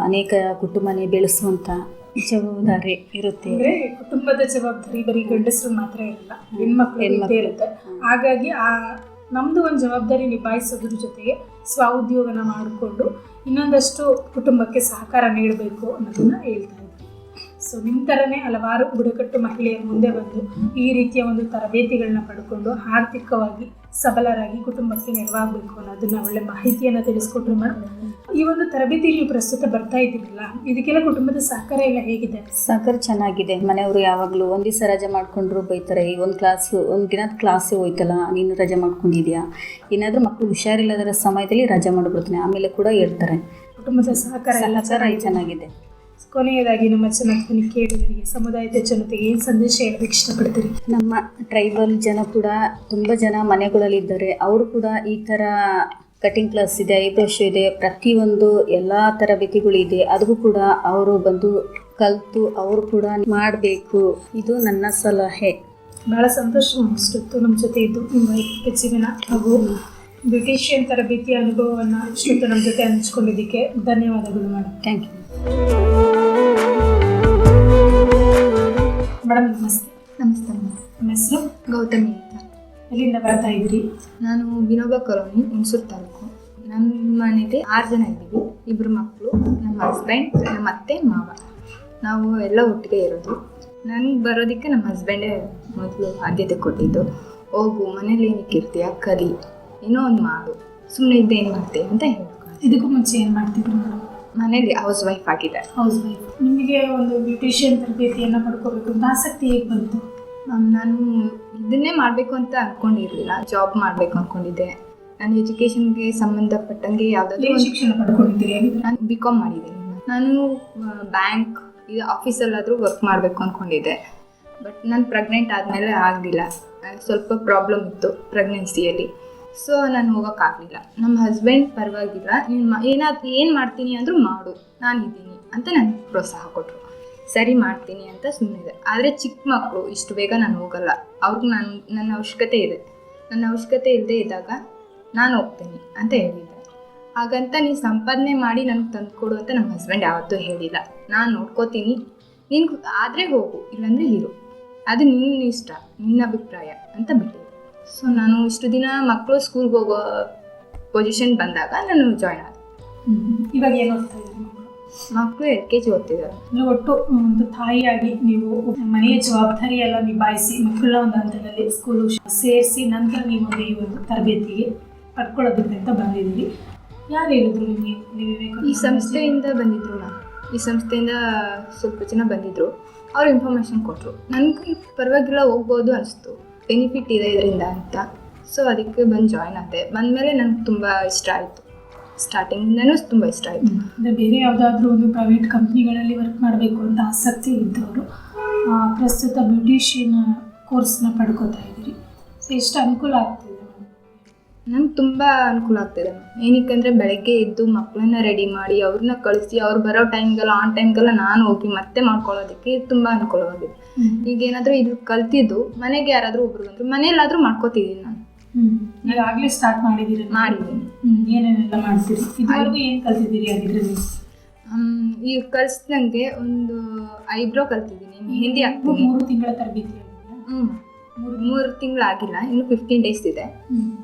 ಅನೇಕ ಕುಟುಂಬನೇ ಬೆಳೆಸುವಂಥ ಜವಾಬ್ದಾರಿ ಇರುತ್ತೆ. ಅಂದರೆ ಕುಟುಂಬದ ಜವಾಬ್ದಾರಿ ಬರೀ ಗಂಡಸರು ಮಾತ್ರ ಇರಲ್ಲ, ಹೆಣ್ಮಕ್ಳು ಇರುತ್ತೆ. ಹಾಗಾಗಿ ನಮ್ಮದು ಒಂದು ಜವಾಬ್ದಾರಿ ನಿಭಾಯಿಸೋದ್ರ ಜೊತೆಗೆ ಉದ್ಯೋಗನ ಮಾಡಿಕೊಂಡು ಇನ್ನೊಂದಷ್ಟು ಕುಟುಂಬಕ್ಕೆ ಸಹಕಾರ ನೀಡಬೇಕು ಅನ್ನೋದನ್ನು ಹೇಳ್ತಾ ಇದ್ದೀನಿ. ಸೊ ನಿಮ್ಮ ಥರನೇ ಹಲವಾರು ಬುಡಕಟ್ಟು ಮಹಿಳೆಯರು ಮುಂದೆ ಬಂದು ಈ ರೀತಿಯ ಒಂದು ತರಬೇತಿಗಳನ್ನ ಪಡ್ಕೊಂಡು ಆರ್ಥಿಕವಾಗಿ ಸಬಲರಾಗಿ ಕುಟುಂಬಕ್ಕೆ ನೆರವಾಗಬೇಕು ಅನ್ನೋದನ್ನ ಒಳ್ಳೆ ಮಾಹಿತಿಯನ್ನು ತಿಳಿಸ್ಕೊಟ್ರು ಮೇಡಮ್. ಈ ಒಂದು ತರಬೇತಿ ನೀವು ಪ್ರಸ್ತುತ ಬರ್ತಾ ಇದ್ದೀರಲ್ಲ, ಇದಕ್ಕೆಲ್ಲ ಕುಟುಂಬದ ಸಹಕಾರ ಎಲ್ಲ ಹೇಗಿದೆ? ಸಹಕಾರ ಚೆನ್ನಾಗಿದೆ. ಮನೆಯವರು ಯಾವಾಗಲೂ ಒಂದು ದಿವಸ ರಜೆ ಮಾಡ್ಕೊಂಡ್ರು ಬೈತಾರೆ, ಈ ಒಂದು ದಿನದ ಕ್ಲಾಸೇ ಹೋಯ್ತಲ್ಲ, ನೀನು ರಜೆ ಮಾಡ್ಕೊಂಡಿದ್ಯಾ, ಏನಾದರೂ ಮಕ್ಕಳು ಹುಷಾರಿಲ್ಲದರ ಸಮಯದಲ್ಲಿ ರಜೆ ಮಾಡಿಬಿಡ್ತೀನಿ, ಆಮೇಲೆ ಕೂಡ ಹೇಳ್ತಾರೆ. ಕುಟುಂಬದ ಸಹಕಾರ ಎಲ್ಲ ಚೆನ್ನಾಗಿದೆ. ಕೊನೆಯದಾಗಿ ನಮ್ಮ ಜನಧ್ವನಿ ಕೇಳುಗರಿಗೆ, ಸಮುದಾಯದ ಜನತೆಗೆ ಏನು ಸಂದೇಶ ಹೇಳೋದಕ್ಕೆ ಇಷ್ಟಪಡ್ತೀರಿ? ನಮ್ಮ ಟ್ರೈಬಲ್ ಜನ ಕೂಡ ತುಂಬ ಜನ ಮನೆಗಳಲ್ಲಿದ್ದಾರೆ. ಅವರು ಕೂಡ ಈ ಥರ ಕಟಿಂಗ್ ಕ್ಲಾಸ್ ಇದೆ, ಐಬ್ರೋಶ್ ಇದೆ, ಪ್ರತಿಯೊಂದು ಎಲ್ಲ ತರಬೇತಿಗಳಿದೆ, ಅದಕ್ಕೂ ಕೂಡ ಅವರು ಬಂದು ಕಲಿತು ಅವರು ಕೂಡ ಮಾಡಬೇಕು. ಇದು ನನ್ನ ಸಲಹೆ. ಭಾಳ ಸಂತೋಷ ಅನಿಸ್ತು ನಮ್ಮ ಜೊತೆ ಇದ್ದು ನಿಮ್ಮ ವೈಯಕ್ತಿಕ ಜೀವನ ಹಾಗೂ ಬ್ಯೂಟಿಷಿಯನ್ ತರಬೇತಿಯ ಅನುಭವವನ್ನು ಇಷ್ಟೊತ್ತು ನಮ್ಮ ಜೊತೆ ಹಂಚ್ಕೊಂಡಿದ್ದಕ್ಕೆ ಧನ್ಯವಾದಗಳು ಮೇಡಮ್. Thank you madam. ನಮಸ್ತೆ. ನಮಸ್ತೆ ಮೇಡಮ್. ನಮ್ಮ ಹೆಸರು ಗೌತಮಿ ಅಂತ. ಎಲ್ಲಿಂದ ಬರ್ತಾ ಇದ್ದೀರಿ? ನಾನು ವಿನೋಬ ಕಾಲೋನಿ, ಹುಣಸೂರು ತಾಲೂಕು. ನಮ್ಮ ಮನೇಲಿ 6 ಜನ ಇದ್ದೀವಿ. 2 ಮಕ್ಕಳು, ನಮ್ಮ ಹಸ್ಬೆಂಡ್, ನಮ್ಮ ಅತ್ತೆ, ಮಾವ. ನಾವು ಎಲ್ಲ ಒಟ್ಟಿಗೆ ಇರೋದು. ನನಗೆ ಬರೋದಕ್ಕೆ ನಮ್ಮ ಹಸ್ಬೆಂಡೇ ಮೊದಲು ಆದ್ಯತೆ ಕೊಟ್ಟಿದ್ದು. ಹೋಗು, ಮನೇಲಿ ಏನಕ್ಕೆ ಇರ್ತೀಯ, ಕಲಿ, ಏನೋ ಒಂದು ಮಾಡು, ಸುಮ್ಮನೆ ಇದ್ದೇ ಏನು ಮಾಡ್ತೀಯ ಅಂತ ಹೇಳೋದು. ಇದಕ್ಕೂ ಮುಂಚೆ ಏನು ಮಾಡ್ತಿದ್ರು ಮೇಡಮ್? ಮನೇಲಿ ಹೌಸ್ ವೈಫ್ ಆಗಿದೆ. House wife. ನಿಮಗೆ ಒಂದು ಬ್ಯೂಟಿಷಿಯನ್ ತರಬೇತಿಯನ್ನು ಪಡ್ಕೋಬೇಕು ಅಂತ ಆಸಕ್ತಿ ಹೇಗೆ ಬಂತು? ನಾನು ಇದನ್ನೇ ಮಾಡಬೇಕು ಅಂತ ಅಂದ್ಕೊಂಡಿರಲಿಲ್ಲ, ಜಾಬ್ ಮಾಡಬೇಕು ಅಂದ್ಕೊಂಡಿದ್ದೆ. ನಾನು ಎಜುಕೇಷನ್ಗೆ ಸಂಬಂಧಪಟ್ಟಂಗೆ ಯಾವುದಾದ್ರೂ ಏನು ಶಿಕ್ಷಣ ಪಡ್ಕೊಂಡಿದ್ದೀರಿ? ನಾನು BCom ಮಾಡಿದ್ದೀನಿ. ನಾನು ಬ್ಯಾಂಕ್ ಇದು ಆಫೀಸಲ್ಲಾದರೂ ವರ್ಕ್ ಮಾಡಬೇಕು ಅಂದ್ಕೊಂಡಿದ್ದೆ. ಬಟ್ ನಾನು ಪ್ರೆಗ್ನೆಂಟ್ ಆದಮೇಲೆ ಆಗಲಿಲ್ಲ, ಸ್ವಲ್ಪ ಪ್ರಾಬ್ಲಮ್ ಇತ್ತು ಪ್ರೆಗ್ನೆನ್ಸಿಯಲ್ಲಿ. ಸೊ ನಾನು ಹೋಗೋಕ್ಕಾಗಲಿಲ್ಲ. ನಮ್ಮ ಹಸ್ಬೆಂಡ್ ಪರವಾಗಿಲ್ಲ, ನೀನು ಏನು ಮಾಡ್ತೀನಿ ಅಂದರೂ ಮಾಡು, ನಾನು ಇದ್ದೀನಿ ಅಂತ ನನಗೆ ಪ್ರೋತ್ಸಾಹ ಕೊಟ್ಟರು. ಸರಿ ಮಾಡ್ತೀನಿ ಅಂತ ಸುಮ್ಮನಿದೆ. ಆದರೆ ಚಿಕ್ಕ ಮಕ್ಕಳು ಇಷ್ಟು ಬೇಗ ನಾನು ಹೋಗಲ್ಲ, ಅವ್ರಿಗೆ ನನ್ನ ಅವಶ್ಯಕತೆ ಇದೆ. ನನ್ನ ಅವಶ್ಯಕತೆ ಇಲ್ಲದೆ ಇದ್ದಾಗ ನಾನು ಹೋಗ್ತೀನಿ ಅಂತ ಹೇಳಿದ್ದೆ. ಹಾಗಂತ ನೀನು ಸಂಪಾದನೆ ಮಾಡಿ ನನಗೆ ತಂದುಕೊಡು ಅಂತ ನಮ್ಮ ಹಸ್ಬೆಂಡ್ ಯಾವತ್ತೂ ಹೇಳಿಲ್ಲ. ನಾನು ನೋಡ್ಕೋತೀನಿ, ನಿನ್ಗೆ ಆದರೆ ಹೋಗು, ಇಲ್ಲಾಂದರೆ ಇರು, ಅದು ನಿನ್ನ ಇಷ್ಟ, ನಿನ್ನ ಅಭಿಪ್ರಾಯ ಅಂತ ಬಿಟ್ಟಿದ್ದೆ. ಸೊ ನಾನು ಇಷ್ಟು ದಿನ ಮಕ್ಕಳು ಸ್ಕೂಲ್ಗೆ ಹೋಗೋ ಪೊಸಿಷನ್ ಬಂದಾಗ ನಾನು ಜಾಯ್ನ್ ಆದೆ. ಇವಾಗ ಏನು ಓದ್ತಾ ಇದ್ದೀರಿ? ಮಕ್ಕಳು LKG ಓದ್ತಿದ್ದಾರೆ. ಅಂದರೆ ಒಟ್ಟು ಒಂದು ತಾಯಿಯಾಗಿ ನೀವು ಮನೆಯ ಜವಾಬ್ದಾರಿ ಎಲ್ಲ ನಿಭಾಯಿಸಿ ಮಕ್ಕಳನ್ನ ಒಂದು ಹಂತದಲ್ಲಿ ಸ್ಕೂಲು ಸೇರಿಸಿ ನಂತರ ನೀವು ಈ ಒಂದು ತರಬೇತಿಗೆ ಪಡ್ಕೊಳ್ಳೋದಕ್ಕೆ ಅಂತ ಬಂದಿದ್ದೀರಿ. ಯಾರು ಹೇಳಿದ್ರು ನಿಮಗೆ? ಈ ಸಂಸ್ಥೆಯಿಂದ ಬಂದಿದ್ದರು. ಈ ಸಂಸ್ಥೆಯಿಂದ ಸ್ವಲ್ಪ ಜನ ಬಂದಿದ್ದರು, ಅವ್ರು ಇನ್ಫಾರ್ಮೇಷನ್ ಕೊಟ್ಟರು. ನನಗೆ ಪರವಾಗಿಲ್ಲ, ಹೋಗ್ಬೋದು ಅನಿಸ್ತು, ಬೆನಿಫಿಟ್ ಇದೆ ಇದರಿಂದ ಅಂತ. ಸೊ ಅದಕ್ಕೆ ಬಂದು ಜಾಯ್ನ್ ಆದೆ. ಬಂದಮೇಲೆ ನನಗೆ ತುಂಬ ಇಷ್ಟ ಆಯಿತು, ಸ್ಟಾರ್ಟಿಂಗಿಂದನೂ ತುಂಬ ಇಷ್ಟ ಆಯಿತು. ಅಂದರೆ ಬೇರೆ ಯಾವುದಾದ್ರೂ ಒಂದು ಪ್ರೈವೇಟ್ ಕಂಪ್ನಿಗಳಲ್ಲಿ ವರ್ಕ್ ಮಾಡಬೇಕು ಅಂತ ಆಸಕ್ತಿ ಇದ್ದವರು ಪ್ರಸ್ತುತ ಬ್ಯೂಟಿಷಿಯನ್ ಕೋರ್ಸ್ನ ಪಡ್ಕೋತಾ ಇದ್ದೀರಿ. ಸೊ ಎಷ್ಟು ಅನುಕೂಲ ಆಗ್ತಿದೆ? ನಂಗೆ ತುಂಬ ಅನುಕೂಲ ಆಗ್ತಿದೆ. ಏನಕ್ಕೆ ಬೆಳಗ್ಗೆ ಎದ್ದು ಮಕ್ಕಳನ್ನ ರೆಡಿ ಮಾಡಿ ಅವ್ರನ್ನ ಕಳಿಸಿ ಅವ್ರು ಬರೋ ಟೈಮ್ಗೆಲ್ಲ ಆನ್ ಟೈಮ್ಗೆಲ್ಲ ನಾನು ಹೋಗಿ ಮತ್ತೆ ಮಾಡ್ಕೊಳ್ಳೋದಕ್ಕೆ ತುಂಬ ಅನುಕೂಲವಾಗಿದೆ. ಈಗ ಏನಾದರೂ ಇದು ಕಲ್ತಿದ್ದು ಮನೆಗೆ ಯಾರಾದರೂ ಒಬ್ರು ಬಂದರು ಮನೆಯಲ್ಲಾದರೂ ಮಾಡ್ಕೋತಿದ್ದೀನಿ ನಾನು. ಈಗಾಗಲೇ ಸ್ಟಾರ್ಟ್ ಮಾಡಿದ್ದೀರಿ? ಮಾಡಿದ್ದೀನಿ. ಏನೇನೆಲ್ಲ ಮಾಡ್ತೀರಿ? ಇದುವರೆಗೂ ಏನು ಕಲ್ತಿದ್ದೀರಿ ಆಗಿದ್ರೆ? ಈಗ ಕಲಿಸ್ದಂಗೆ ಒಂದು ಐಬ್ರೋ ಕಲ್ತಿದ್ದೀನಿ, ಮೆಹಂದಿ ಹಾಕ್ತೀನಿ. 3 ತಿಂಗಳ ತರಬೇತಿ ಆಗಿದೆಯಾ? 3 ತಿಂಗಳಾಗಿಲ್ಲ, ಇನ್ನು 15 ಡೇಸ್ ಇದೆ.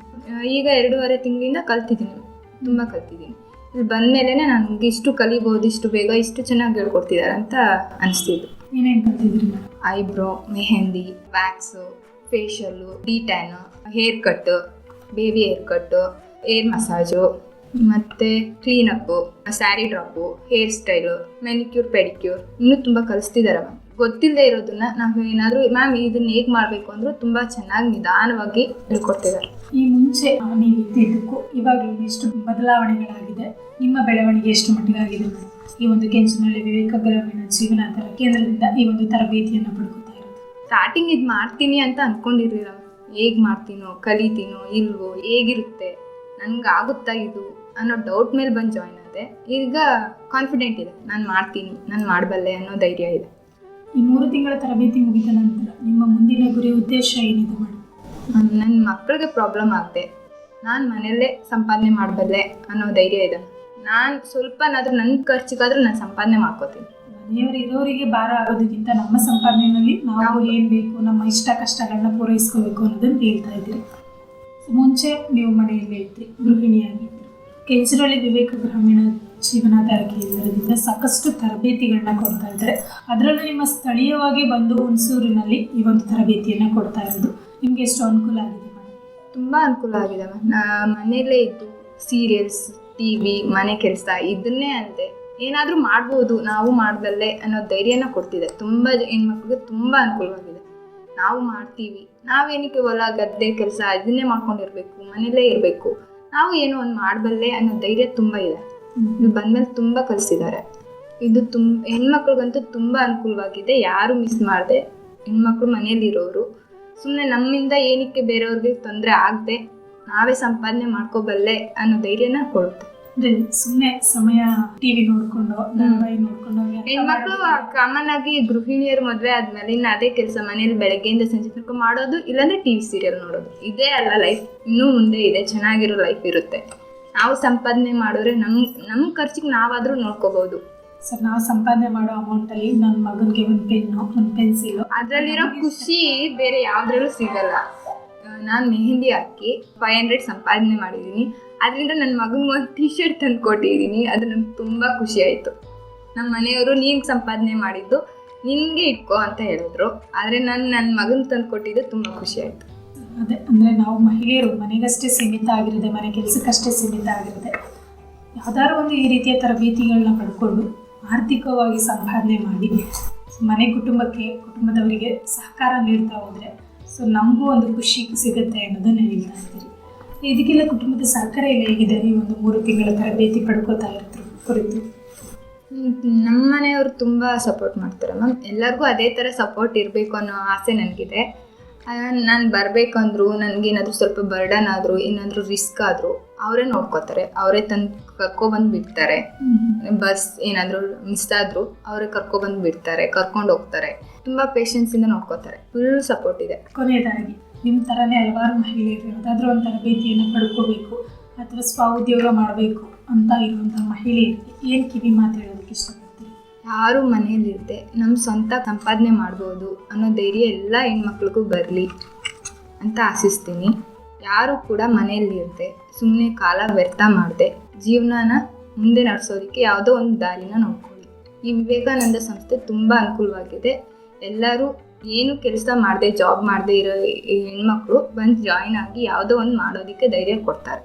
ಈಗ 2.5 ತಿಂಗಳಿಂದ ಕಲ್ತಿದ್ದೀನಿ, ತುಂಬ ಕಲ್ತಿದ್ದೀನಿ. ಇಲ್ಲಿ ಬಂದಮೇಲೆ ನನಗೆ ಇಷ್ಟು ಕಲಿಬೋದು, ಇಷ್ಟು ಬೇಗ ಇಷ್ಟು ಚೆನ್ನಾಗಿ ಹೇಳ್ಕೊಡ್ತಿದ್ದಾರೆ ಅಂತ ಅನಿಸ್ತಿದ್ದು. ಏನೇನು ಕಲ್ತಿದ್ದೀರಿ? Eyebrow, mehndi, wax, facial, detan, hair cut, baby hair cut, hair massage, ಮತ್ತು cleanup, sari drape, hair style, manicure, pedicure, ಇನ್ನೂ ತುಂಬ ಕಲಿಸ್ತಿದ್ದಾರೆ ಮ್ಯಾಮ್. ಗೊತ್ತಿಲ್ಲದೆ ಇರೋದನ್ನ ನಾವು ಏನಾದರೂ ಮ್ಯಾಮ್ ಇದನ್ನ ಹೇಗೆ ಮಾಡಬೇಕು ಅಂದರೂ ತುಂಬ ಚೆನ್ನಾಗಿ ನಿಧಾನವಾಗಿ ಹೇಳ್ಕೊಡ್ತಿದ್ದಾರೆ. ಈ ಮುಂಚೆ ನೀವು ಇದ್ದಿದ್ದಕ್ಕೂ ಇವಾಗಲೂ ಎಷ್ಟು ಬದಲಾವಣೆಗಳಾಗಿದೆ? ನಿಮ್ಮ ಬೆಳವಣಿಗೆ ಎಷ್ಟು ಮಟ್ಟಿಗಾಗಿದೆ? ಈ ಒಂದು ಕೆಂಚನಹಳ್ಳಿ ವಿವೇಕ ಗ್ರಾಮೀಣ ಜೀವನಾಧಾರ ಕೇಂದ್ರದಿಂದ ಈ ಒಂದು ತರಬೇತಿಯನ್ನು ಪಡ್ಕೊತಾ ಇರೋದು. ಸ್ಟಾರ್ಟಿಂಗ್ ಇದು ಮಾಡ್ತೀನಿ ಅಂತ ಅಂದ್ಕೊಂಡಿರಲಿಲ್ಲ. ಹೇಗೆ ಮಾಡ್ತೀನೋ, ಕಲಿತೀನೋ ಇಲ್ವೋ, ಹೇಗಿರುತ್ತೆ, ನನಗೆ ಆಗುತ್ತಾ ಇದು ಅನ್ನೋ ಡೌಟ್ ಮೇಲೆ ಬಂದು ಜಾಯ್ನ್ ಆದೆ. ಈಗ ಕಾನ್ಫಿಡೆಂಟ್ ಇದೆ, ನಾನು ಮಾಡ್ತೀನಿ, ನಾನು ಮಾಡಬಲ್ಲೆ ಅನ್ನೋ ಧೈರ್ಯ ಇದೆ. ಈ 3 ತಿಂಗಳ ತರಬೇತಿ ಮುಗಿದ ನಂತರ ನಿಮ್ಮ ಮುಂದಿನ ಗುರಿ ಉದ್ದೇಶ ಏನಿದೆ ಮೇಡಮ್? ನನ್ನ ಮಕ್ಕಳಿಗೆ ಪ್ರಾಬ್ಲಮ್ ಆಗದೆ ನಾನು ಮನೆಯಲ್ಲೇ ಸಂಪಾದನೆ ಮಾಡಬಲ್ಲೆ ಅನ್ನೋ ಧೈರ್ಯ ಇದೆ. ನಾನು ಸ್ವಲ್ಪನಾದರೂ ನನ್ನ ಖರ್ಚಿಗಾದರೂ ನಾನು ಸಂಪಾದನೆ ಮಾಡ್ಕೋತೀನಿ. ಮನೆಯವರು ಇರೋರಿಗೆ ಭಾರ ಆಗೋದಕ್ಕಿಂತ ನಮ್ಮ ಸಂಪಾದನೆಯಲ್ಲಿ ನಾವು ಏನು ಬೇಕು, ನಮ್ಮ ಇಷ್ಟ ಕಷ್ಟಗಳನ್ನ ಪೂರೈಸ್ಕೋಬೇಕು ಅನ್ನೋದನ್ನು ಹೇಳ್ತಾ ಇದ್ದೀರಿ. ಮುಂಚೆ ನೀವು ಮನೆಯಲ್ಲೇ ಇದ್ರಿ, ಗೃಹಿಣಿಯಾಗಿದ್ರಿ. ಕೆಂಚನಹಳ್ಳಿ ವಿವೇಕ ಗ್ರಾಮೀಣ ಜೀವನಾಧಾರ ಕೇಂದ್ರದಿಂದ ಸಾಕಷ್ಟು ತರಬೇತಿಗಳನ್ನ ಕೊಡ್ತಾ ಇದ್ದಾರೆ. ಅದರಲ್ಲೂ ನಿಮ್ಮ ಸ್ಥಳೀಯವಾಗಿ ಬಂದು ಹುಣಸೂರಿನಲ್ಲಿ ಈ ಒಂದು ತರಬೇತಿಯನ್ನು ಕೊಡ್ತಾ ಇರೋದು ನಿಮಗೆ ಎಷ್ಟು ಅನುಕೂಲ ಆಗಿದೆ ಮೇಡಮ್? ತುಂಬ ಅನುಕೂಲ ಆಗಿದೆ ಮ್ಯಾಮ್. ಮನೆಯಲ್ಲೇ ಇದ್ದು ಸೀರಿಯಲ್ಸ್, TV, ಮನೆ ಕೆಲಸ ಇದನ್ನೇ ಅಲ್ಲದೆ ಏನಾದರೂ ಮಾಡ್ಬೋದು, ನಾವು ಮಾಡಬಲ್ಲೆ ಅನ್ನೋ ಧೈರ್ಯನ ಕೊಡ್ತಿದೆ. ತುಂಬ ಹೆಣ್ಮಕ್ಳಿಗೆ ತುಂಬ ಅನುಕೂಲವಾಗಿದೆ. ನಾವು ಮಾಡ್ತೀವಿ, ನಾವೇನಕ್ಕೆ ಹೊಲ ಗದ್ದೆ ಕೆಲಸ ಇದನ್ನೇ ಮಾಡ್ಕೊಂಡಿರ್ಬೇಕು, ಮನೆಯಲ್ಲೇ ಇರಬೇಕು, ನಾವು ಏನೋ ಒಂದು ಮಾಡಬಲ್ಲೆ ಅನ್ನೋ ಧೈರ್ಯ ತುಂಬ ಇದೆ. ಇದು ಬಂದಮೇಲೆ ತುಂಬ ಕಲಿಸಿದ್ದಾರೆ. ಇದು ಹೆಣ್ಮಕ್ಳಿಗಂತೂ ತುಂಬ ಅನುಕೂಲವಾಗಿದೆ. ಯಾರು ಮಿಸ್ ಮಾಡದೆ ಹೆಣ್ಮಕ್ಳು ಮನೆಯಲ್ಲಿರೋರು ಸುಮ್ಮನೆ ನಮ್ಮಿಂದ ಏನಕ್ಕೆ ಬೇರೆಯವ್ರಿಗೆ ತೊಂದರೆ ಆಗದೆ ನಾವೇ ಸಂಪಾದನೆ ಮಾಡ್ಕೋಬಲ್ಲೆ ಅನ್ನೋ ಧೈರ್ಯನ ಕೊಡುತ್ತೆ. ಅಂದರೆ ಸುಮ್ಮನೆ ಸಮಯ TV ನೋಡಿಕೊಂಡು ಧಾರಾವಾಹಿ ನೋಡಿಕೊಂಡು ಹೆಣ್ಮಕ್ಳು ಕಾಮನ್ ಆಗಿ ಗೃಹಿಣಿಯರು ಮದುವೆ ಆದ್ಮೇಲೆ ಇನ್ನು ಅದೇ ಕೆಲಸ ಮನೇಲಿ ಬೆಳಗ್ಗೆಯಿಂದ ಸಂಜೆ ತನಕ ಮಾಡೋದು, ಇಲ್ಲಾಂದ್ರೆ TV ಸೀರಿಯಲ್ ನೋಡೋದು. ಇದೇ ಅಲ್ಲ ಲೈಫ್, ಇನ್ನೂ ಮುಂದೆ ಇದೆ, ಚೆನ್ನಾಗಿರೋ ಲೈಫ್ ಇರುತ್ತೆ. ನಾವು ಸಂಪಾದನೆ ಮಾಡಿದ್ರೆ ನಮ್ಮ ಖರ್ಚಿಗೆ ನಾವಾದರೂ ನೋಡ್ಕೋಬಹುದು. ಸರ್, ನಾವು ಸಂಪಾದನೆ ಮಾಡೋ ಅಮೌಂಟಲ್ಲಿ ನನ್ನ ಮಗನಿಗೆ ಒಂದು ಪೆನ್ನು, ಒಂದು ಪೆನ್ಸಿಲು, ಅದರಲ್ಲಿರೋ ಖುಷಿ ಬೇರೆ ಯಾವುದ್ರಲ್ಲೂ ಸಿಗಲ್ಲ. ನಾನು ಮೆಹಂದಿ ಹಾಕಿ 500 ಸಂಪಾದನೆ ಮಾಡಿದ್ದೀನಿ. ಅದರಿಂದ ನನ್ನ ಮಗನಿಗೆ ಒಂದು T-ಶರ್ಟ್ ತಂದು ಕೊಟ್ಟಿದ್ದೀನಿ. ಅದು ನನಗೆ ತುಂಬ ಖುಷಿ ಆಯಿತು. ನಮ್ಮ ಮನೆಯವರು ನೀನು ಸಂಪಾದನೆ ಮಾಡಿದ್ದು ನಿನಗೆ ಇಟ್ಕೋ ಅಂತ ಹೇಳಿದ್ರು. ಆದರೆ ನಾನು ನನ್ನ ಮಗನ ತಂದು ಕೊಟ್ಟಿದ್ದು ತುಂಬ ಖುಷಿ ಆಯಿತು. ಅದೇ ಅಂದರೆ ನಾವು ಮಹಿಳೆಯರು ಮನೆಗಷ್ಟೇ ಸೀಮಿತ ಆಗಿರದೆ, ಮನೆ ಕೆಲಸಕ್ಕಷ್ಟೇ ಸೀಮಿತ ಆಗಿರದೆ, ಯಾವ್ದಾದ್ರು ಒಂದು ಈ ರೀತಿಯ ತರಬೇತಿಗಳನ್ನ ಪಡ್ಕೊಂಡು ಆರ್ಥಿಕವಾಗಿ ಸಂಪಾದನೆ ಮಾಡಿ ಮನೆ ಕುಟುಂಬದವರಿಗೆ ಸಹಕಾರ ನೀಡ್ತಾ ಹೋದರೆ ಸೊ ನಮಗೂ ಒಂದು ಖುಷಿ ಸಿಗುತ್ತೆ ಅನ್ನೋದನ್ನು ಹೇಳ್ತಾ ಇದ್ದೀರಿ. ಇದಕ್ಕೆಲ್ಲ ಕುಟುಂಬದ ಸಹಕಾರ ಎಲ್ಲ ಹೇಗಿದೆ? ಈ ಒಂದು 3 ತಿಂಗಳ ತರಬೇತಿ ಪಡ್ಕೋತಾ ಇರೋದ್ರ ಕುರಿತು. ನಮ್ಮ ಮನೆಯವರು ತುಂಬ ಸಪೋರ್ಟ್ ಮಾಡ್ತಾರೆ ಮ್ಯಾಮ್. ಎಲ್ಲರಿಗೂ ಅದೇ ಥರ ಸಪೋರ್ಟ್ ಇರಬೇಕು ಅನ್ನೋ ಆಸೆ ನನಗಿದೆ. ನಾನು ಬರಬೇಕಂದ್ರು ನನಗೇನಾದರೂ ಸ್ವಲ್ಪ ಬರ್ಡನ್ ಆದರೂ ಏನಾದರೂ ರಿಸ್ಕ್ ಆದರೂ ಅವರೇ ನೋಡ್ಕೋತಾರೆ, ಅವರೇ ತಂದು ಕರ್ಕೊಬಂದು ಬಿಡ್ತಾರೆ. ಬಸ್ ಏನಾದರೂ ಮಿಸ್ ಆದರೂ ಅವರೇ ಕರ್ಕೊಬಂದು ಬಿಡ್ತಾರೆ, ಕರ್ಕೊಂಡು ಹೋಗ್ತಾರೆ. ತುಂಬ ಪೇಷನ್ಸಿಂದ ನೋಡ್ಕೋತಾರೆ. ಫುಲ್ ಸಪೋರ್ಟ್ ಇದೆ. ಕೊನೆಯದಾಗಿ ನಿಮ್ಮ ಥರನೇ ಹಲವಾರು ಮಹಿಳೆಯರು ಯಾವುದಾದ್ರೂ ಒಂದು ತರಬೇತಿಯನ್ನು ಪಡ್ಕೋಬೇಕು ಅಥವಾ ಸ್ವಉದ್ಯೋಗ ಮಾಡಬೇಕು ಅಂತ ಇರುವಂಥ ಮಹಿಳೆಯರಿಗೆ ಏನು ಕಿವಿ ಮಾತು ಹೇಳೋದಕ್ಕೆ ಇಷ್ಟಪಡ್ತೀರಿ? ಯಾರು ಮನೆಯಲ್ಲಿರುತ್ತೆ ನಮ್ಮ ಸ್ವಂತ ಸಂಪಾದನೆ ಮಾಡ್ಬೋದು ಅನ್ನೋ ಧೈರ್ಯ ಎಲ್ಲ ಹೆಣ್ಮಕ್ಳಿಗೂ ಬರಲಿ ಅಂತ ಆಶಿಸ್ತೀನಿ. ಯಾರು ಕೂಡ ಮನೆಯಲ್ಲಿರುತ್ತೆ ಸುಮ್ಮನೆ ಕಾಲ ವ್ಯರ್ಥ ಮಾಡದೆ ಜೀವನನ ಮುಂದೆ ನಡೆಸೋದಕ್ಕೆ ಯಾವುದೋ ಒಂದು ದಾರಿನ ನೋಡ್ಕೊಳ್ಳಿ. ಈ ವಿವೇಕಾನಂದ ಸಂಸ್ಥೆ ತುಂಬ ಅನುಕೂಲವಾಗಿದೆ. ಎಲ್ಲರೂ ಏನು ಕೆಲಸ ಮಾಡದೆ ಜಾಬ್ ಮಾಡದೆ ಇರೋ ಹೆಣ್ಮಕ್ಳು ಬಂದು ಜಾಯಿನ್ ಆಗಿ ಯಾವುದೋ ಒಂದು ಮಾಡೋದಕ್ಕೆ ಧೈರ್ಯ ಕೊಡ್ತಾರೆ.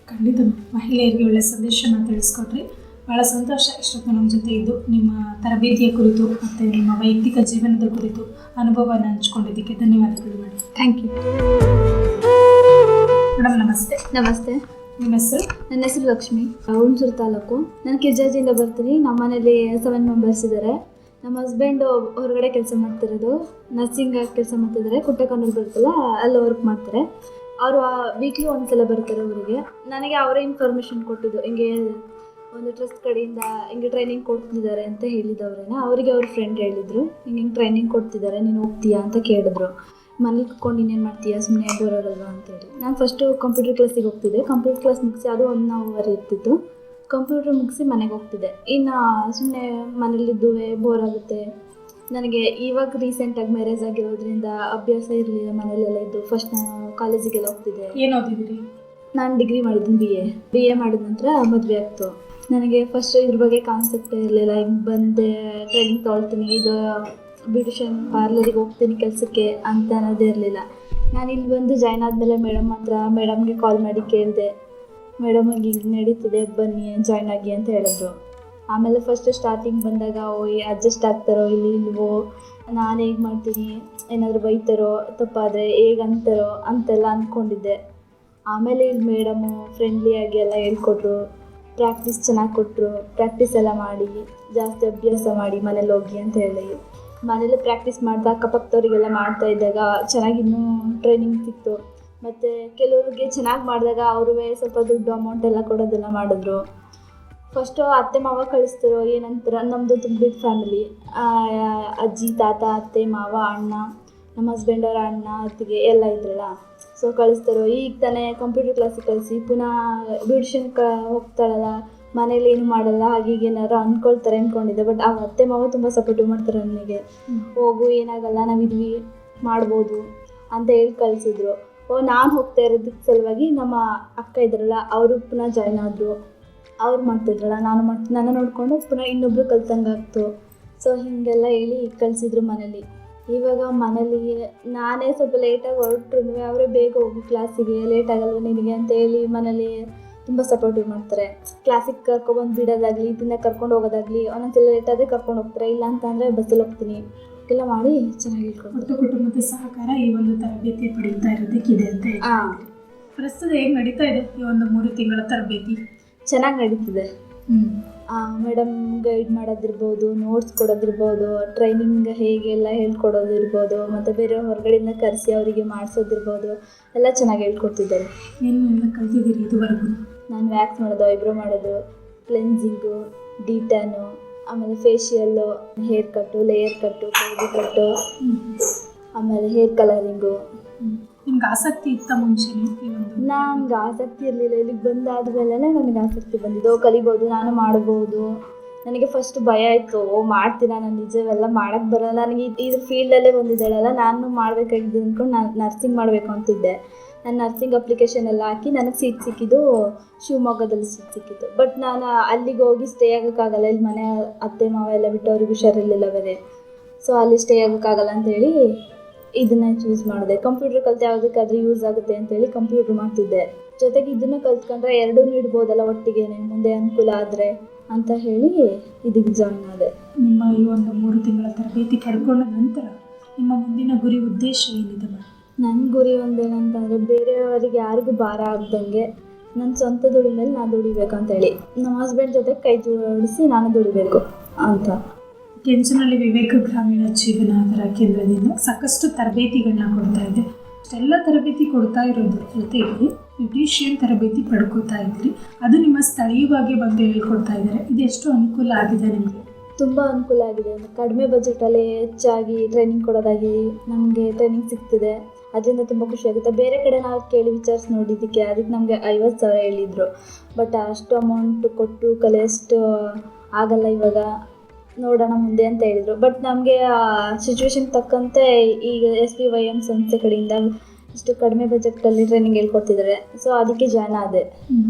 ಖಂಡಿತ ಮಹಿಳೆಯರಿಗೆ ಒಳ್ಳೆಯ ಸಂದೇಶನ ತಿಳಿಸ್ಕೊಟ್ರಿ. ಭಾಳ ಸಂತೋಷ ಇಷ್ಟೊತ್ತು ನಮ್ಮ ಜೊತೆ ಇದ್ದು ನಿಮ್ಮ ತರಬೇತಿಯ ಕುರಿತು ಮತ್ತು ನಿಮ್ಮ ವೈಯಕ್ತಿಕ ಜೀವನದ ಕುರಿತು ಅನುಭವವನ್ನು ಹಂಚ್ಕೊಂಡಿದ್ದಕ್ಕೆ ಧನ್ಯವಾದಗಳು ಮೇಡಮ್. Thank you madam. ನಮಸ್ತೆ. ನಮಸ್ತೆ. ನಿಮ್ಮ ಹೆಸರು? ನನ್ನ ಹೆಸರು ಲಕ್ಷ್ಮಿ, ಹುಣಸೂರು ತಾಲೂಕು. ನಾನು ಕಿರ್ಜಾಜಿಯಿಂದ ಬರ್ತೀನಿ. ನಮ್ಮ ಮನೇಲಿ 7 ಮೆಂಬರ್ಸ್ ಇದ್ದಾರೆ. ನಮ್ಮ ಹಸ್ಬೆಂಡು ಹೊರಗಡೆ ಕೆಲಸ ಮಾಡ್ತಿರೋದು, ನರ್ಸಿಂಗ್ ಕೆಲಸ ಮಾಡ್ತಿದ್ದಾರೆ. ಕುಟ್ಟೆಕನ್ನೂರು ಬರ್ತಲ್ಲ, ಅಲ್ಲಿ ವರ್ಕ್ ಮಾಡ್ತಾರೆ. ಅವರು ವೀಕ್ಲಿ ಒಂದ್ಸಲ ಬರ್ತಾರೆ ಊರಿಗೆ. ನನಗೆ ಅವರೇ ಇನ್ಫಾರ್ಮೇಷನ್ ಕೊಟ್ಟಿದ್ದು, ಹಿಂಗೆ ಒಂದು ಟ್ರಸ್ಟ್ ಕಡೆಯಿಂದ ಹಿಂಗೆ ಟ್ರೈನಿಂಗ್ ಕೊಡ್ತಿದ್ದಾರೆ ಅಂತ ಹೇಳಿದವ್ರೇನ. ಅವರಿಗೆ ಅವ್ರ ಫ್ರೆಂಡ್ ಹೇಳಿದರು, ಹಿಂಗೆ ಟ್ರೈನಿಂಗ್ ಕೊಡ್ತಿದ್ದಾರೆ, ನೀನು ಹೋಗ್ತೀಯಾ ಅಂತ ಕೇಳಿದ್ರು. ಮನೇಲಿ ಕುತ್ಕೊಂಡು ಇನ್ನೇನು ಮಾಡ್ತೀಯಾ, ಸುಮ್ಮನೆ ಬೋರ್ ಆಗಲ್ವಾ ಅಂತೇಳಿ. ನಾನು ಫಸ್ಟು ಕಂಪ್ಯೂಟರ್ ಕ್ಲಾಸಿಗೆ ಹೋಗ್ತಿದ್ದೆ. ಕಂಪ್ಯೂಟರ್ ಕ್ಲಾಸ್ ಮುಗಿಸಿ ಅದು 1 ಅವರ್ ಇರ್ತಿತ್ತು. ಕಂಪ್ಯೂಟರ್ ಮುಗಿಸಿ ಮನೆಗೆ ಹೋಗ್ತಿದ್ದೆ. ಇನ್ನು ಸುಮ್ಮನೆ ಮನೇಲಿದ್ದುವೆ ಬೋರ್ ಆಗುತ್ತೆ ನನಗೆ. ಇವಾಗ ರೀಸೆಂಟಾಗಿ ಮ್ಯಾರೇಜ್ ಆಗಿರೋದ್ರಿಂದ ಅಭ್ಯಾಸ ಇರಲಿಲ್ಲ ಮನೇಲೆಲ್ಲ ಇದ್ದು. ಫಸ್ಟ್ ನಾನು ಕಾಲೇಜಿಗೆಲ್ಲ ಹೋಗ್ತಿದ್ದೆ. ಏನು ಓದಿದ್ದೀರಿ? ನಾನು ಡಿಗ್ರಿ ಮಾಡಿದ್ದೀನಿ, ಬಿ ಎ ಮಾಡಿದ ನಂತರ ಮದುವೆ ಆಗ್ತು. ನನಗೆ ಫಸ್ಟ್ ಇದ್ರ ಬಗ್ಗೆ ಕಾನ್ಸೆಪ್ಟೇ ಇರಲಿಲ್ಲ. ಹಿಂಗೆ ಬಂದೆ ಟ್ರೈನಿಂಗ್ ತೊಗೊಳ್ತೀನಿ, ಇದು ಬ್ಯೂಟಿಷಿಯನ್ ಪಾರ್ಲರಿಗೆ ಹೋಗ್ತೀನಿ ಕೆಲಸಕ್ಕೆ ಅಂತ ಅನ್ನೋದೇ ಇರಲಿಲ್ಲ. ನಾನು ಇಲ್ಲಿ ಬಂದು ಜಾಯ್ನ್ ಆದಮೇಲೆ ಮೇಡಮ್ಗೆ ಕಾಲ್ ಮಾಡಿ ಕೇಳಿದೆ, ಮೇಡಮ್ ಹಿಂಗೆ ನಡೀತಿದೆ ಬನ್ನಿ ಜಾಯ್ನ್ ಆಗಿ ಅಂತ ಹೇಳಿದ್ರು. ಆಮೇಲೆ ಫಸ್ಟ್ ಸ್ಟಾರ್ಟಿಂಗ್ ಬಂದಾಗ ಅಡ್ಜಸ್ಟ್ ಆಗ್ತಾರೋ ಇಲ್ವೋ, ನಾನು ಹೇಗೆ ಮಾಡ್ತೀನಿ, ಏನಾದರೂ ಬೈತಾರೋ, ತಪ್ಪಾದರೆ ಹೇಗೆ ಅಂತಾರೋ ಅಂತೆಲ್ಲ ಅಂದ್ಕೊಂಡಿದ್ದೆ. ಆಮೇಲೆ ಇಲ್ಲಿ ಮೇಡಮು ಫ್ರೆಂಡ್ಲಿಯಾಗಿ ಎಲ್ಲ ಹೇಳ್ಕೊಟ್ರು, ಪ್ರಾಕ್ಟೀಸ್ ಚೆನ್ನಾಗಿ ಕೊಟ್ಟರು. ಪ್ರಾಕ್ಟೀಸ್ ಎಲ್ಲ ಮಾಡಿ ಜಾಸ್ತಿ ಅಭ್ಯಾಸ ಮಾಡಿ ಮನೇಲಿ ಹೋಗಿ ಅಂತ ಹೇಳಿ ಮನೇಲಿ ಪ್ರಾಕ್ಟೀಸ್ ಮಾಡ್ತಾ ಅಕ್ಕಪಕ್ಕದವ್ರಿಗೆಲ್ಲ ಮಾಡ್ತಾ ಇದ್ದಾಗ ಚೆನ್ನಾಗಿ ಇನ್ನೂ ಟ್ರೈನಿಂಗ್ ಸಿಕ್ತು. ಮತ್ತು ಕೆಲವ್ರಿಗೆ ಚೆನ್ನಾಗಿ ಮಾಡಿದಾಗ ಅವ್ರೂ ಸ್ವಲ್ಪ ದುಡ್ಡು ಅಮೌಂಟ್ ಎಲ್ಲ ಕೊಡೋದೆಲ್ಲ ಮಾಡಿದ್ರು. ಫಸ್ಟು ಅತ್ತೆ ಮಾವ ಕಳಿಸ್ತಿರೋ ಏನಂತಾರೆ, ನಮ್ಮದು ತುಂಬ ಬಿಗ್ ಫ್ಯಾಮಿಲಿ. ಅಜ್ಜಿ ತಾತ ಅತ್ತೆ ಮಾವ ಅಣ್ಣ, ನಮ್ಮ ಹಸ್ಬೆಂಡ್ ಅವರ ಅಣ್ಣ ಅತ್ತಿಗೆ ಎಲ್ಲ ಇದ್ರಲ್ಲ. ಸೊ ಕಳಿಸ್ತಾರೋ. ಈಗ ತಾನೇ ಕಂಪ್ಯೂಟರ್ ಕ್ಲಾಸಿಗೆ ಕಳಿಸಿ ಪುನಃ ಬ್ಯೂಟಿಷಿಯನ್ ಹೋಗ್ತಾಳಲ್ಲ, ಮನೇಲಿ ಏನು ಮಾಡಲ್ಲ, ಹಾಗೀಗೆ ಏನಾರು ಅಂದ್ಕೊಳ್ತಾರೆ ಅಂದ್ಕೊಂಡಿದ್ದೆ. ಬಟ್ ಆ ಅತ್ತೆ ಮಾವ ತುಂಬ ಸಪೋರ್ಟಿವ್ ಮಾಡ್ತಾರೆ ನನಗೆ. ಹೋಗು ಏನಾಗಲ್ಲ, ನಾವಿದ್ವಿ ಮಾಡ್ಬೋದು ಅಂತ ಹೇಳಿ ಕಳಿಸಿದ್ರು. ನಾನು ಹೋಗ್ತಾ ಇರೋದಕ್ಕೆ ಸಲುವಾಗಿ ನಮ್ಮ ಅಕ್ಕ ಇದ್ರಲ್ಲ ಅವರು ಪುನಃ ಜಾಯ್ನ್ ಆದರು. ಅವ್ರು ಮಾಡ್ತಿದ್ರಲ್ಲ, ನನ್ನ ನೋಡಿಕೊಂಡು ಪುನಃ ಇನ್ನೊಬ್ರು ಕಲ್ತಂಗೆ ಆಗ್ತು. ಸೊ ಹೀಗೆಲ್ಲ ಹೇಳಿ ಕಳಿಸಿದ್ರು ಮನೇಲಿ. ಇವಾಗ ಮನೇಲಿ ನಾನೇ ಸ್ವಲ್ಪ ಲೇಟಾಗಿ ಹೊರಟ್ರು ಅವರೇ ಬೇಗ ಹೋಗು ಕ್ಲಾಸಿಗೆ, ಲೇಟ್ ಆಗಲ್ವ ನಿನಗೆ ಅಂತ ಹೇಳಿ ಮನೇಲಿ ತುಂಬ ಸಪೋರ್ಟಿವ್ ಮಾಡ್ತಾರೆ. ಕ್ಲಾಸಿಗೆ ಕರ್ಕೊಬಂದು ಬಿಡೋದಾಗಲಿ, ಇದನ್ನ ಕರ್ಕೊಂಡು ಹೋಗೋದಾಗಲಿ, ಒಂದೊಂದ್ಸಲ ಲೇಟ್ ಆದರೆ ಕರ್ಕೊಂಡು ಹೋಗ್ತಾರೆ. ಇಲ್ಲ ಅಂತಂದರೆ ಬಸ್ಸಲ್ಲಿ ಹೋಗ್ತೀನಿ ಎಲ್ಲ ಮಾಡಿ ಚೆನ್ನಾಗಿ ಹೇಳ್ಕೊಡ್ತಾರೆ. ಕುಟುಂಬದ ಸಹಕಾರ ಈ ಒಂದು ತರಬೇತಿ ಪಡೀತಾ ಇರೋದಕ್ಕಿದೆ ಅಂತ ಹೇಳಿ. ಪ್ರಸ್ತುತ ಹೇಗೆ ನಡೀತಾ ಇದೆ ಈ ಒಂದು 3 ತಿಂಗಳ ತರಬೇತಿ? ಚೆನ್ನಾಗಿ ನಡೀತಿದೆ. ಮೇಡಮ್ ಗೈಡ್ ಮಾಡೋದಿರ್ಬೋದು, ನೋಟ್ಸ್ ಕೊಡೋದಿರ್ಬೋದು, ಟ್ರೈನಿಂಗ್ ಹೇಗೆಲ್ಲ ಹೇಳ್ಕೊಡೋದಿರ್ಬೋದು, ಮತ್ತು ಬೇರೆ ಹೊರಗಡೆಯಿಂದ ಕರೆಸಿ ಅವರಿಗೆ ಮಾಡಿಸೋದಿರ್ಬೋದು, ಎಲ್ಲ ಚೆನ್ನಾಗಿ ಹೇಳ್ಕೊಡ್ತಿದ್ದಾರೆ. ಏನೆಲ್ಲ ಕಲ್ತಿದ್ದೀರಿ ಇದುವರೆಗೂ? ನಾನು ವ್ಯಾಕ್ಸ್ ಮಾಡೋದು, ಐಬ್ರೋ ಮಾಡೋದು, ಕ್ಲೆನ್ಸಿಂಗು, ಡಿಟ್ಯಾನು, ಆಮೇಲೆ ಫೇಶಿಯಲ್ಲು, ಹೇರ್ ಕಟ್ಟು, ಲೇಯರ್ ಕಟ್ಟು, ಕೈಗೆ ಕಟ್ಟು, ಆಮೇಲೆ ಹೇರ್ ಕಲರಿಂಗು. ನಿಮ್ಗೆ ಆಸಕ್ತಿ ಇತ್ತ ಮುಂಚೆನೇ? ನನಗೆ ಆಸಕ್ತಿ ಇರಲಿಲ್ಲ. ಇಲ್ಲಿಗೆ ಬಂದಾದ್ಮೇಲೆ ನನಗೆ ಆಸಕ್ತಿ ಬಂದಿದ್ದು. ಕಲಿಬೋದು, ನಾನು ಮಾಡ್ಬೋದು. ನನಗೆ ಫಸ್ಟ್ ಭಯ ಇತ್ತು, ಮಾಡ್ತೀರಾ ನಾನು ನಿಜವೆಲ್ಲ ಮಾಡೋಕ್ಕೆ ಬರೋಲ್ಲ, ನನಗೆ ಇದ್ರ ಫೀಲ್ಡಲ್ಲೇ ಬಂದಿದ್ದಾಳಲ್ಲ, ನಾನು ಮಾಡಬೇಕಾಗಿದ್ದು ಅಂದ್ಕೊಂಡು ನಾನು ನರ್ಸಿಂಗ್ ಮಾಡಬೇಕು ಅಂತಿದ್ದೆ. ನಾನು ನರ್ಸಿಂಗ್ ಅಪ್ಲಿಕೇಶನ್ ಎಲ್ಲ ಹಾಕಿ ನನಗೆ ಸೀಟ್ ಸಿಕ್ಕಿದ್ದು ಶಿವಮೊಗ್ಗದಲ್ಲಿ ಸೀಟ್ ಸಿಕ್ಕಿತ್ತು. ಬಟ್ ನಾನು ಅಲ್ಲಿಗೆ ಹೋಗಿ ಸ್ಟೇ ಆಗೋಕ್ಕಾಗಲ್ಲ, ಇಲ್ಲಿ ಮನೆ ಅತ್ತೆ ಮಾವ ಎಲ್ಲ ಬಿಟ್ಟು ಅವ್ರಿಗೆ ಹುಷಾರಿರಲಿಲ್ಲ ಬೇರೆ. ಸೊ ಅಲ್ಲಿ ಸ್ಟೇ ಆಗೋಕ್ಕಾಗಲ್ಲ ಅಂಥೇಳಿ ಇದನ್ನೇ ಚೂಸ್ ಮಾಡಿದೆ. ಕಂಪ್ಯೂಟರ್ ಕಲಿತು ಯಾವುದಕ್ಕಾದ್ರೂ ಯೂಸ್ ಆಗುತ್ತೆ ಅಂತೇಳಿ ಕಂಪ್ಯೂಟರ್ ಮಾಡ್ತಿದ್ದೆ. ಜೊತೆಗೆ ಇದನ್ನು ಕಲ್ತ್ಕೊಂಡ್ರೆ ಎರಡೂ ಇಡ್ಬೋದಲ್ಲ ಒಟ್ಟಿಗೆನೆ, ಮುಂದೆ ಅನುಕೂಲ ಆದರೆ ಅಂತ ಹೇಳಿ ಇದಕ್ಕೆ ಜಾಯ್ನ್ ಆದೆ. ನಿಮ್ಮ ಈ ಒಂದು 3 ತಿಂಗಳ ತರಬೇತಿ ಪಡ್ಕೊಂಡ ನಂತರ ನಿಮ್ಮ ಮುಂದಿನ ಗುರಿ ಉದ್ದೇಶ ಏನಿದೆ ಮೇಡಮ್? ನನ್ನ ಗುರಿ ಒಂದೇನಂತಂದರೆ ಬೇರೆಯವರಿಗೆ ಯಾರಿಗೂ ಭಾರ ಆಗ್ದಂಗೆ ನನ್ನ ಸ್ವಂತ ದುಡಿಮೇಲೆ ನಾನು ದುಡಿಬೇಕು ಅಂತೇಳಿ, ನಮ್ಮ ಹಸ್ಬೆಂಡ್ ಜೊತೆ ಕೈ ಜೋಡಿಸಿ ನಾನು ದುಡಿಬೇಕು ಅಂತ. ಕೆಂಚನಹಳ್ಳಿ ವಿವೇಕ ಗ್ರಾಮೀಣ ಜೀವನಾಧಾರ ಕೇಂದ್ರದಿಂದ ಸಾಕಷ್ಟು ತರಬೇತಿಗಳನ್ನ ಕೊಡ್ತಾ ಇದೆ. ಅಷ್ಟೆಲ್ಲ ತರಬೇತಿ ಕೊಡ್ತಾ ಇರೋದ್ರ ಜೊತೆಗೆ ಬ್ಯೂಟಿಷಿಯನ್ ತರಬೇತಿ ಪಡ್ಕೋತಾ ಇದ್ರಿ, ಅದು ನಿಮ್ಮ ಸ್ಥಳೀಯವಾಗಿ ಬಂದು ಹೇಳ್ಕೊಡ್ತಾ ಇದ್ದಾರೆ. ಇದೆಷ್ಟು ಅನುಕೂಲ ಆಗಿದೆ ನಿಮಗೆ? ತುಂಬ ಅನುಕೂಲ ಆಗಿದೆ. ಕಡಿಮೆ ಬಜೆಟಲ್ಲಿ ಹೆಚ್ಚಾಗಿ ಟ್ರೈನಿಂಗ್ ಕೊಡೋದಾಗಿ ನಮಗೆ ಟ್ರೈನಿಂಗ್ ಸಿಗ್ತಿದೆ. ಅದರಿಂದ ತುಂಬ ಖುಷಿಯಾಗುತ್ತೆ. ಬೇರೆ ಕಡೆ ನಾವು ಕೇಳಿ ವಿಚಾರಿಸಿ ನೋಡಿದ್ದಕ್ಕೆ ಅದಕ್ಕೆ ನಮಗೆ 50,000 ಹೇಳಿದರು. ಬಟ್ ಅಷ್ಟು ಅಮೌಂಟ್ ಕೊಟ್ಟು ಕಲಿಯೋಷ್ಟು ಆಗಲ್ಲ ಇವಾಗ, ನೋಡೋಣ ಮುಂದೆ ಅಂತ ಹೇಳಿದರು. ಬಟ್ ನಮಗೆ ಸಿಚುವೇಶನ್ ತಕ್ಕಂತೆ ಈಗ SBYM ಸಂಸ್ಥೆ ಕಡೆಯಿಂದ ಇಷ್ಟು ಕಡಿಮೆ ಬಜೆಟಲ್ಲಿ ಟ್ರೈನಿಂಗ್ ಹೇಳ್ಕೊಡ್ತಿದ್ದಾರೆ. ಸೊ ಅದಕ್ಕೆ ಜಾಯ್ನ್ ಆದೆ.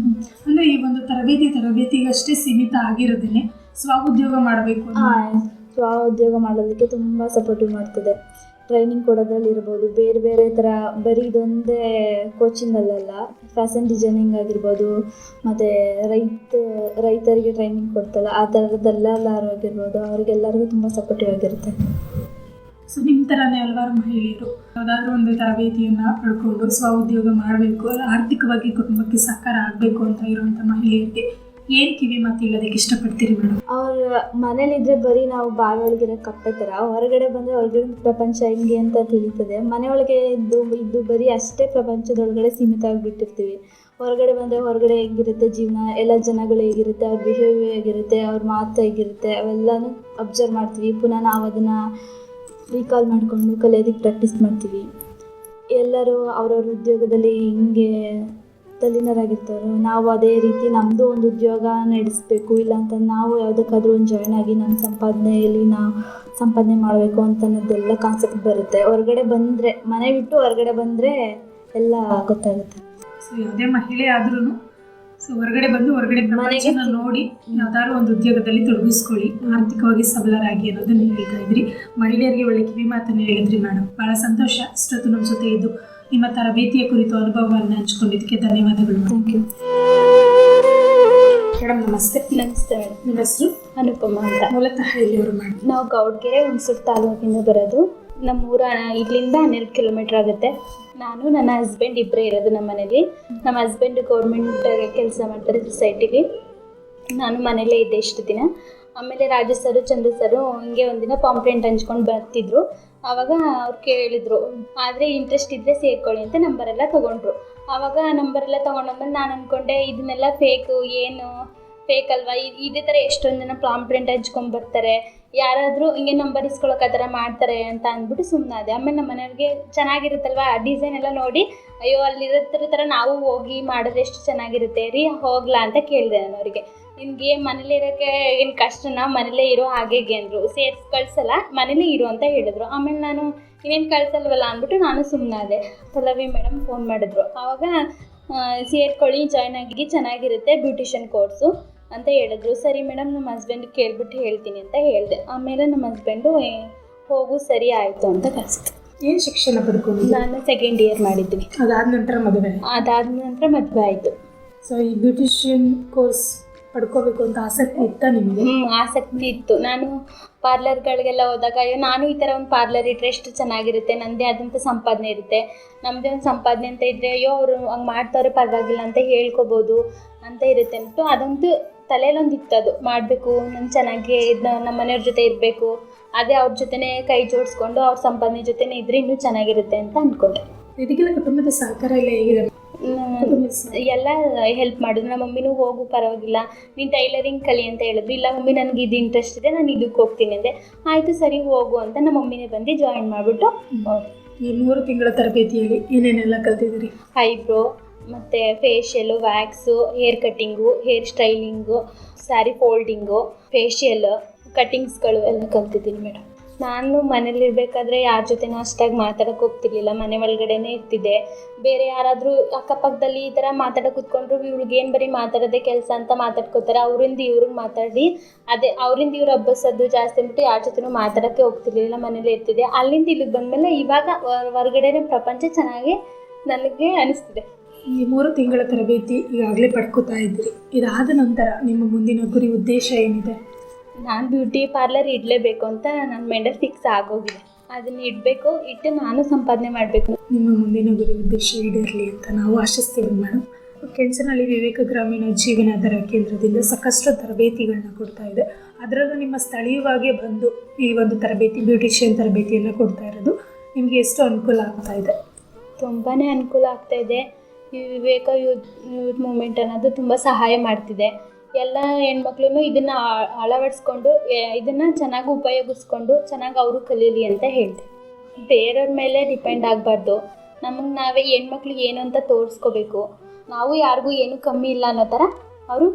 ಅಂದರೆ ಈ ಒಂದು ತರಬೇತಿಗಷ್ಟೇ ಸೀಮಿತ ಆಗಿರೋದೇನೆ ಸ್ವಉದ್ಯೋಗ ಮಾಡಬೇಕು. ಸ್ವ ಉದ್ಯೋಗ ಮಾಡೋದಕ್ಕೆ ತುಂಬ ಸಪೋರ್ಟಿವ್ ಮಾಡ್ತದೆ. ಟ್ರೈನಿಂಗ್ ಕೊಡೋದ್ರಲ್ಲಿ ಇರ್ಬೋದು, ಬೇರೆ ಬೇರೆ ಥರ ಬರೀ ಇದೊಂದೇ ಕೋಚಿಂಗಲ್ಲ, ಫ್ಯಾಷನ್ ಡಿಸೈನಿಂಗ್ ಆಗಿರ್ಬೋದು, ಮತ್ತು ರೈತರಿಗೆ ಟ್ರೈನಿಂಗ್ ಕೊಡ್ತಲ್ಲ ಆ ಥರದ್ದೆಲ್ಲರೂ ಆಗಿರ್ಬೋದು, ಅವರಿಗೆಲ್ಲರಿಗೂ ತುಂಬ ಸಪೋರ್ಟಿವ್ ಆಗಿರುತ್ತೆ. ಸೊ ನಿಮ್ಮ ಥರನೇ ಹಲವಾರು ಮಹಿಳೆಯರು ಯಾವುದಾದ್ರೂ ಒಂದು ತರಬೇತಿಯನ್ನು ಪಡ್ಕೊಂಡು ಸ್ವಉದ್ಯೋಗ ಮಾಡಬೇಕು, ಆರ್ಥಿಕವಾಗಿ ಕುಟುಂಬಕ್ಕೆ ಸಹಕಾರ ಆಗಬೇಕು ಅಂತ ಇರುವಂಥ ಮಹಿಳೆಯರಿಗೆ ಏನು ಕಿವಿ ಮಾತು ಹೇಳೋದಕ್ಕೆ ಇಷ್ಟಪಡ್ತೀರಿ ಮೇಡಮ್? ಅವ್ರ ಮನೇಲಿದ್ದರೆ ಬರೀ ನಾವು ಬಾವಿ ಒಳಗಿರೋ ಕಪ್ಪೆ ಥರ, ಹೊರಗಡೆ ಬಂದರೆ ಹೊರಗಡೆ ಪ್ರಪಂಚ ಹೆಂಗೆ ಅಂತ ತಿಳಿತದೆ. ಮನೆಯೊಳಗೆ ಇದ್ದು ಬರೀ ಅಷ್ಟೇ ಪ್ರಪಂಚದೊಳಗಡೆ ಸೀಮಿತ ಆಗಿಬಿಟ್ಟಿರ್ತೀವಿ. ಹೊರಗಡೆ ಬಂದರೆ ಹೊರಗಡೆ ಹೇಗಿರುತ್ತೆ ಜೀವನ, ಎಲ್ಲ ಜನಗಳು ಹೇಗಿರುತ್ತೆ, ಅವ್ರ ಬಿಹೇವಿಯರ್ ಹೇಗಿರುತ್ತೆ, ಅವ್ರ ಮಾತು ಹೇಗಿರುತ್ತೆ, ಅವೆಲ್ಲನೂ ಅಬ್ಸರ್ವ್ ಮಾಡ್ತೀವಿ. ಪುನಃ ನಾವು ಅದನ್ನು ರೀಕಾಲ್ ಮಾಡಿಕೊಂಡು ಕಲಿಯೋದಕ್ಕೆ ಪ್ರಾಕ್ಟೀಸ್ ಮಾಡ್ತೀವಿ. ಎಲ್ಲರೂ ಅವ್ರವ್ರ ಉದ್ಯೋಗದಲ್ಲಿ ಹಿಂಗೆ ತಲ್ಲೀನರಾಗಿರ್ತಾರೋ, ನಾವು ಅದೇ ರೀತಿ ನಮ್ಮದು ಒಂದು ಉದ್ಯೋಗ ನಡೆಸಬೇಕು, ಇಲ್ಲಾಂತ ನಾವು ಯಾವುದಕ್ಕಾದ್ರೂ ಒಂದು ಜಾಯ್ನ್ ಆಗಿ ನಮ್ಮ ಸಂಪಾದನೆಯಲ್ಲಿ ನಾವು ಸಂಪಾದನೆ ಮಾಡಬೇಕು ಅಂತ ಅನ್ನೋದೆಲ್ಲ ಕಾನ್ಸೆಪ್ಟ್ ಬರುತ್ತೆ. ಹೊರಗಡೆ ಬಂದರೆ, ಮನೆ ಬಿಟ್ಟು ಹೊರಗಡೆ ಬಂದರೆ ಎಲ್ಲ ಗೊತ್ತಾಗುತ್ತೆ. ಸೊ ಯಾವುದೇ ಮಹಿಳೆ ಆದ್ರೂ ಸೊ ಹೊರಗಡೆ ಬಂದು ಹೊರಗಡೆ ಪ್ರಪಂಚನ ನೋಡಿ ಯಾವ್ದಾದ್ರು ಒಂದು ಉದ್ಯೋಗದಲ್ಲಿ ತೊಡಗಿಸ್ಕೊಳ್ಳಿ, ಆರ್ಥಿಕವಾಗಿ ಸಬಲರಾಗಿ ಅನ್ನೋದನ್ನ ಹೇಳ್ತಾ ಇದ್ರಿ. ಮಹಿಳೆಯರಿಗೆ ಒಳ್ಳೆ ಕಿವಿ ಮಾತನ್ನು ಹೇಳಿದ್ರಿ ಮೇಡಮ್. ಬಹಳ ಸಂತೋಷ ಇಷ್ಟೊತ್ತು ನಮ್ಮ ಜೊತೆ ಇದ್ದು ನಿಮ್ಮ ತರಬೇತಿಯ ಕುರಿತು ಅನುಭವವನ್ನು ಹಂಚ್ಕೊಂಡಿದ್ದಕ್ಕೆ ಧನ್ಯವಾದಗಳು. Thank you madam. ನಮಸ್ತೆ. ನಮಸ್ತೆ ಮೇಡಮ್. ನಿಮ್ಮ ಹೆಸರು? ಅನುಪಮ ಅಂತ. ಮೂಲತಃ ಎಲ್ಲಿಯವರು ಮೇಡಮ್? ನಾವು ಗೌಡ್ಗೆರೆ ಹುಣಸೂರು ತಾಲೂಕಿಂದ ಬರೋದು. ನಮ್ಮೂರ ಇಲ್ಲಿಂದ 12 ಕಿಲೋಮೀಟ್ರ್ ಆಗುತ್ತೆ. ನಾನು ನನ್ನ ಹಸ್ಬೆಂಡ್ ಇಬ್ಬರೇ ಇರೋದು ನಮ್ಮ ಮನೇಲಿ. ನಮ್ಮ ಹಸ್ಬೆಂಡ್ ಗೌರ್ಮೆಂಟ್ ಕೆಲಸ ಮಾಡ್ತಾರೆ ಸೊಸೈಟಿಲಿ. ನಾನು ಮನೇಲೇ ಇದ್ದೆ ಇಷ್ಟು ದಿನ. ಆಮೇಲೆ ರಾಜು ಸರು ಚಂದ್ರು ಸರು ಹಿಂಗೆ ಒಂದಿನ ಪಾಂಪ್ಲೆಂಟ್ ಹಂಚ್ಕೊಂಡು ಬರ್ತಿದ್ರು. ಆವಾಗ ಅವ್ರು ಕೇಳಿದರು, ಆದರೆ ಇಂಟ್ರೆಸ್ಟ್ ಇದ್ದರೆ ಸೇರ್ಕೊಳ್ಳಿ ಅಂತ ನಂಬರೆಲ್ಲ ತೊಗೊಂಡ್ರು. ಆವಾಗ ನಂಬರೆಲ್ಲ ತೊಗೊಂಡಾದ್ಮೇಲೆ ನಾನು ಅಂದ್ಕೊಂಡೆ ಇದನ್ನೆಲ್ಲ ಫೇಕು, ಏನು ಫೇಕ್ ಅಲ್ವಾ, ಇದೇ ಥರ ಎಷ್ಟೊಂದು ಜನ ಪಾಂಪ್ಲೆಂಟ್ ಹಂಚ್ಕೊಂಡು ಬರ್ತಾರೆ, ಯಾರಾದರೂ ಹಿಂಗೆ ನಂಬರ್ ಇಸ್ಕೊಳಕ್ಕೆ ಆ ಥರ ಮಾಡ್ತಾರೆ ಅಂತ ಅಂದ್ಬಿಟ್ಟು ಸುಮ್ಮನಾದೆ. ಆಮೇಲೆ ನಮ್ಮ ಮನೆಯವ್ರಿಗೆ ಚೆನ್ನಾಗಿರುತ್ತಲ್ವ ಆ ಡಿಸೈನ್ ಎಲ್ಲ ನೋಡಿ, ಅಯ್ಯೋ ಅಲ್ಲಿರೋ ಥರ ನಾವು ಹೋಗಿ ಮಾಡಿದ್ರೆ ಎಷ್ಟು ಚೆನ್ನಾಗಿರುತ್ತೆ ರೀ, ಹೋಗ್ಲಾ ಅಂತ ಕೇಳಿದೆ ನಾನು ಅವರಿಗೆ. ನಿನಗೆ ಮನೇಲಿ ಇರೋಕ್ಕೆ ಏನು ಕಷ್ಟನಾ, ಮನೇಲೇ ಇರೋ ಹಾಗೆ ಅಂದರು. ಸೇರ್ಸಿ ಕಳಿಸಲ್ಲ, ಮನೇಲೇ ಇರು ಅಂತ ಹೇಳಿದ್ರು. ಆಮೇಲೆ ನಾನು ಇನ್ನೇನು ಕಳಿಸಲ್ವಲ್ಲ ಅಂದ್ಬಿಟ್ಟು ನಾನು ಸುಮ್ಮನಾದೆ. ಪಲ್ಲವಿ ಮೇಡಮ್ ಫೋನ್ ಮಾಡಿದ್ರು. ಆವಾಗ ಸೇರ್ಕೊಳ್ಳಿ, ಜಾಯ್ನ್ ಆಗಿ ಚೆನ್ನಾಗಿರುತ್ತೆ ಬ್ಯೂಟಿಷಿಯನ್ ಕೋರ್ಸು ಅಂತ ಹೇಳಿದ್ರು. ಸರಿ ಮೇಡಮ್, ನಮ್ಮ ಹಸ್ಬೆಂಡ್ ಕೇಳ್ಬಿಟ್ಟು ಹೇಳ್ತೀನಿ ಅಂತ ಹೇಳಿದೆ. ಆಮೇಲೆ ನಮ್ಮ ಹಸ್ಬೆಂಡು ಹೋಗು ಸರಿ ಆಯಿತು ಅಂತ ಕಳಿಸಿದ್ರು. ಏನು ಶಿಕ್ಷಣ ಪಡ್ಕೊಂಡು? ನಾನು 2nd ಇಯರ್ ಮಾಡಿದ್ದೀನಿ. ಅದಾದ ನಂತರ ಮದುವೆ? ಅದಾದ ನಂತರ ಮದುವೆ ಆಯಿತು. ಸೊ ಈ ಬ್ಯೂಟಿಷಿಯನ್ ಕೋರ್ಸ್ ಪಡ್ಕೋಬೇಕು ಅಂತ ಆಸಕ್ತಿ ಇತ್ತಾ ನಿಮಗೆ? ಆಸಕ್ತಿ ಇತ್ತು. ನಾನು ಪಾರ್ಲರ್ಗಳಿಗೆಲ್ಲ ಹೋದಾಗ ಅಯ್ಯೋ ನಾನು ಈ ಥರ ಒಂದು ಪಾರ್ಲರ್ ಇಟ್ಟರೆ ಎಷ್ಟು ಚೆನ್ನಾಗಿರುತ್ತೆ, ನನ್ನದೇ ಆದಂಥ ಸಂಪಾದನೆ ಇರುತ್ತೆ, ನಮ್ಮದೇ ಒಂದು ಸಂಪಾದನೆ ಅಂತ ಇದ್ದರೆ ಅಯ್ಯೋ ಅವರು ಹಂಗೆ ಮಾಡ್ತಾವ್ರೆ ಪರವಾಗಿಲ್ಲ ಅಂತ ಹೇಳ್ಕೊಬೋದು ಅಂತ ಇರುತ್ತೆ ಅಂದ್ಬಿಟ್ಟು ಅದೊಂದು ತಲೆಯಲ್ಲೊಂದು ಇತ್ತು. ಅದು ಮಾಡಬೇಕು, ನಾನು ಚೆನ್ನಾಗಿ ನಮ್ಮ ಮನೆಯವ್ರ ಜೊತೆ ಇರಬೇಕು, ಅದೇ ಅವ್ರ ಜೊತೆನೇ ಕೈ ಜೋಡಿಸ್ಕೊಂಡು ಅವ್ರ ಸಂಪಾದನೆ ಜೊತೆನೇ ಇದ್ದರೆ ಇನ್ನೂ ಚೆನ್ನಾಗಿರುತ್ತೆ ಅಂತ ಅಂದ್ಕೊಂಡೆ. ಇದಕ್ಕೆಲ್ಲ ಕುಟುಂಬದ ಸಹಕಾರ ಎಲ್ಲ ಹೇಗಿದೆ? ಎಲ್ಲ ಹೆಲ್ಪ್ ಮಾಡಿದ್ರು. ನಮ್ಮ ಮಮ್ಮಿನೂ ಹೋಗು ಪರವಾಗಿಲ್ಲ, ನೀನು ಟೈಲರಿಂಗ್ ಕಲಿ ಅಂತ ಹೇಳಿದ್ರು. ಇಲ್ಲ ಮಮ್ಮಿ ನನಗೆ ಇದು ಇಂಟ್ರೆಸ್ಟ್ ಇದೆ, ನಾನು ಇದಕ್ಕೆ ಹೋಗ್ತೀನಿ ಅಂದೆ. ಆಯಿತು ಸರಿ ಹೋಗು ಅಂತ ನಮ್ಮ ಮಮ್ಮಿನೇ ಬಂದು ಜಾಯಿನ್ ಮಾಡಿಬಿಟ್ಟು ಈ 3 ತಿಂಗಳ ತರಬೇತಿಯಲ್ಲಿ ಏನೇನೆಲ್ಲ ಕಲ್ತಿದ್ದೀರಿ? ಐಬ್ರೋ ಮತ್ತು facial, wax, hair cutting, hair styling, sari folding, facial ಕಟ್ಟಿಂಗ್ಸ್ಗಳು ಎಲ್ಲ ಕಲ್ತಿದ್ದೀನಿ ಮೇಡಮ್. ನಾನು ಮನೇಲಿರ್ಬೇಕಾದ್ರೆ ಯಾರ ಜೊತೆನೂ ಅಷ್ಟಾಗಿ ಮಾತಾಡೋಕೆ ಹೋಗ್ತಿರ್ಲಿಲ್ಲ, ಮನೆ ಒಳಗಡೆನೇ ಇರ್ತಿದ್ದೆ. ಬೇರೆ ಯಾರಾದರೂ ಅಕ್ಕಪಕ್ಕದಲ್ಲಿ ಈ ಥರ ಮಾತಾಡೋಕೆ ಕೂತ್ಕೊಂಡ್ರು, ಇವ್ಳಿಗೇನು ಬರೀ ಮಾತಾಡೋದೇ ಕೆಲಸ ಅಂತ ಮಾತಾಡ್ಕೋತಾರೆ, ಅವರಿಂದ ಇವ್ರಿಗೆ ಮಾತಾಡಿ ಅದೇ ಅವರಿಂದ ಇವ್ರು ಹಬ್ಬಸೋದು ಜಾಸ್ತಿ ಅಂದ್ಬಿಟ್ಟು ಯಾರ ಜೊತೆನೂ ಮಾತಾಡೋಕ್ಕೆ ಹೋಗ್ತಿರ್ಲಿಲ್ಲ, ಮನೇಲೇ ಇರ್ತಿದ್ದೆ. ಅಲ್ಲಿಂದ ಇಲ್ಲಿಗೆ ಬಂದಮೇಲೆ ಇವಾಗ ಹೊರಗಡೆನೇ ಪ್ರಪಂಚ ಚೆನ್ನಾಗಿ ನನಗೆ ಅನಿಸ್ತಿದೆ. ಈ 3 ತಿಂಗಳ ತರಬೇತಿ ಈಗಾಗಲೇ ಪಡ್ಕೋತಾ ಇದ್ರಿ, ಇದಾದ ನಂತರ ನಿಮ್ಮ ಮುಂದಿನ ಗುರಿ ಉದ್ದೇಶ ಏನಿದೆ? ನಾನು ಬ್ಯೂಟಿ ಪಾರ್ಲರ್ ಇಡಲೇಬೇಕು ಅಂತ ನನ್ನ ಮೆಂಡಲ್ ಫಿಕ್ಸ್ ಆಗೋಗಿದೆ. ಅದನ್ನ ಇಡಬೇಕು, ಇಟ್ಟು ನಾನು ಸಂಪಾದನೆ ಮಾಡಬೇಕು. ನಿಮ್ಮ ಮುಂದಿನ ಗುರಿ ಉದ್ದೇಶ ಈಡೇರಲಿ ಅಂತ ನಾವು ಆಶಿಸ್ತೀವಿ ಮೇಡಮ್. ಕೆಂಚನಹಳ್ಳಿ ವಿವೇಕ ಗ್ರಾಮೀಣ ಜೀವನಾಧಾರ ಕೇಂದ್ರದಿಂದ ಸಾಕಷ್ಟು ತರಬೇತಿಗಳನ್ನ ಕೊಡ್ತಾ ಇದೆ. ಅದರಲ್ಲೂ ನಿಮ್ಮ ಸ್ಥಳೀಯವಾಗಿ ಬಂದು ಈ ಒಂದು ತರಬೇತಿ ಬ್ಯೂಟಿಷಿಯನ್ ತರಬೇತಿಯನ್ನು ಕೊಡ್ತಾ ಇರೋದು ನಿಮಗೆ ಎಷ್ಟು ಅನುಕೂಲ ಆಗ್ತಾ ಇದೆ? ತುಂಬಾ ಅನುಕೂಲ ಆಗ್ತಾ ಇದೆ. ಈ ವಿವೇಕ ಯೂತ್ ಮೂಮೆಂಟ್ ಅನ್ನೋದು ತುಂಬ ಸಹಾಯ ಮಾಡ್ತಿದೆ. ಎಲ್ಲ ಹೆಣ್ಮಕ್ಳು ಇದನ್ನು ಅಳವಡಿಸ್ಕೊಂಡು ಇದನ್ನು ಚೆನ್ನಾಗಿ ಉಪಯೋಗಿಸ್ಕೊಂಡು ಚೆನ್ನಾಗಿ ಅವರು ಕಲೀಲಿ ಅಂತ ಹೇಳ್ತೀನಿ. ಬೇರೆಯವ್ರ ಮೇಲೆ ಡಿಪೆಂಡ್ ಆಗಬಾರ್ದು, ನಮಗೆ ನಾವೇ ಹೆಣ್ಮಕ್ಳಿಗೆ ಏನು ಅಂತ ತೋರಿಸ್ಕೋಬೇಕು. ನಾವು ಯಾರಿಗೂ ಏನೂ ಕಮ್ಮಿ ಇಲ್ಲ ಅನ್ನೋ ಥರ ಅವರು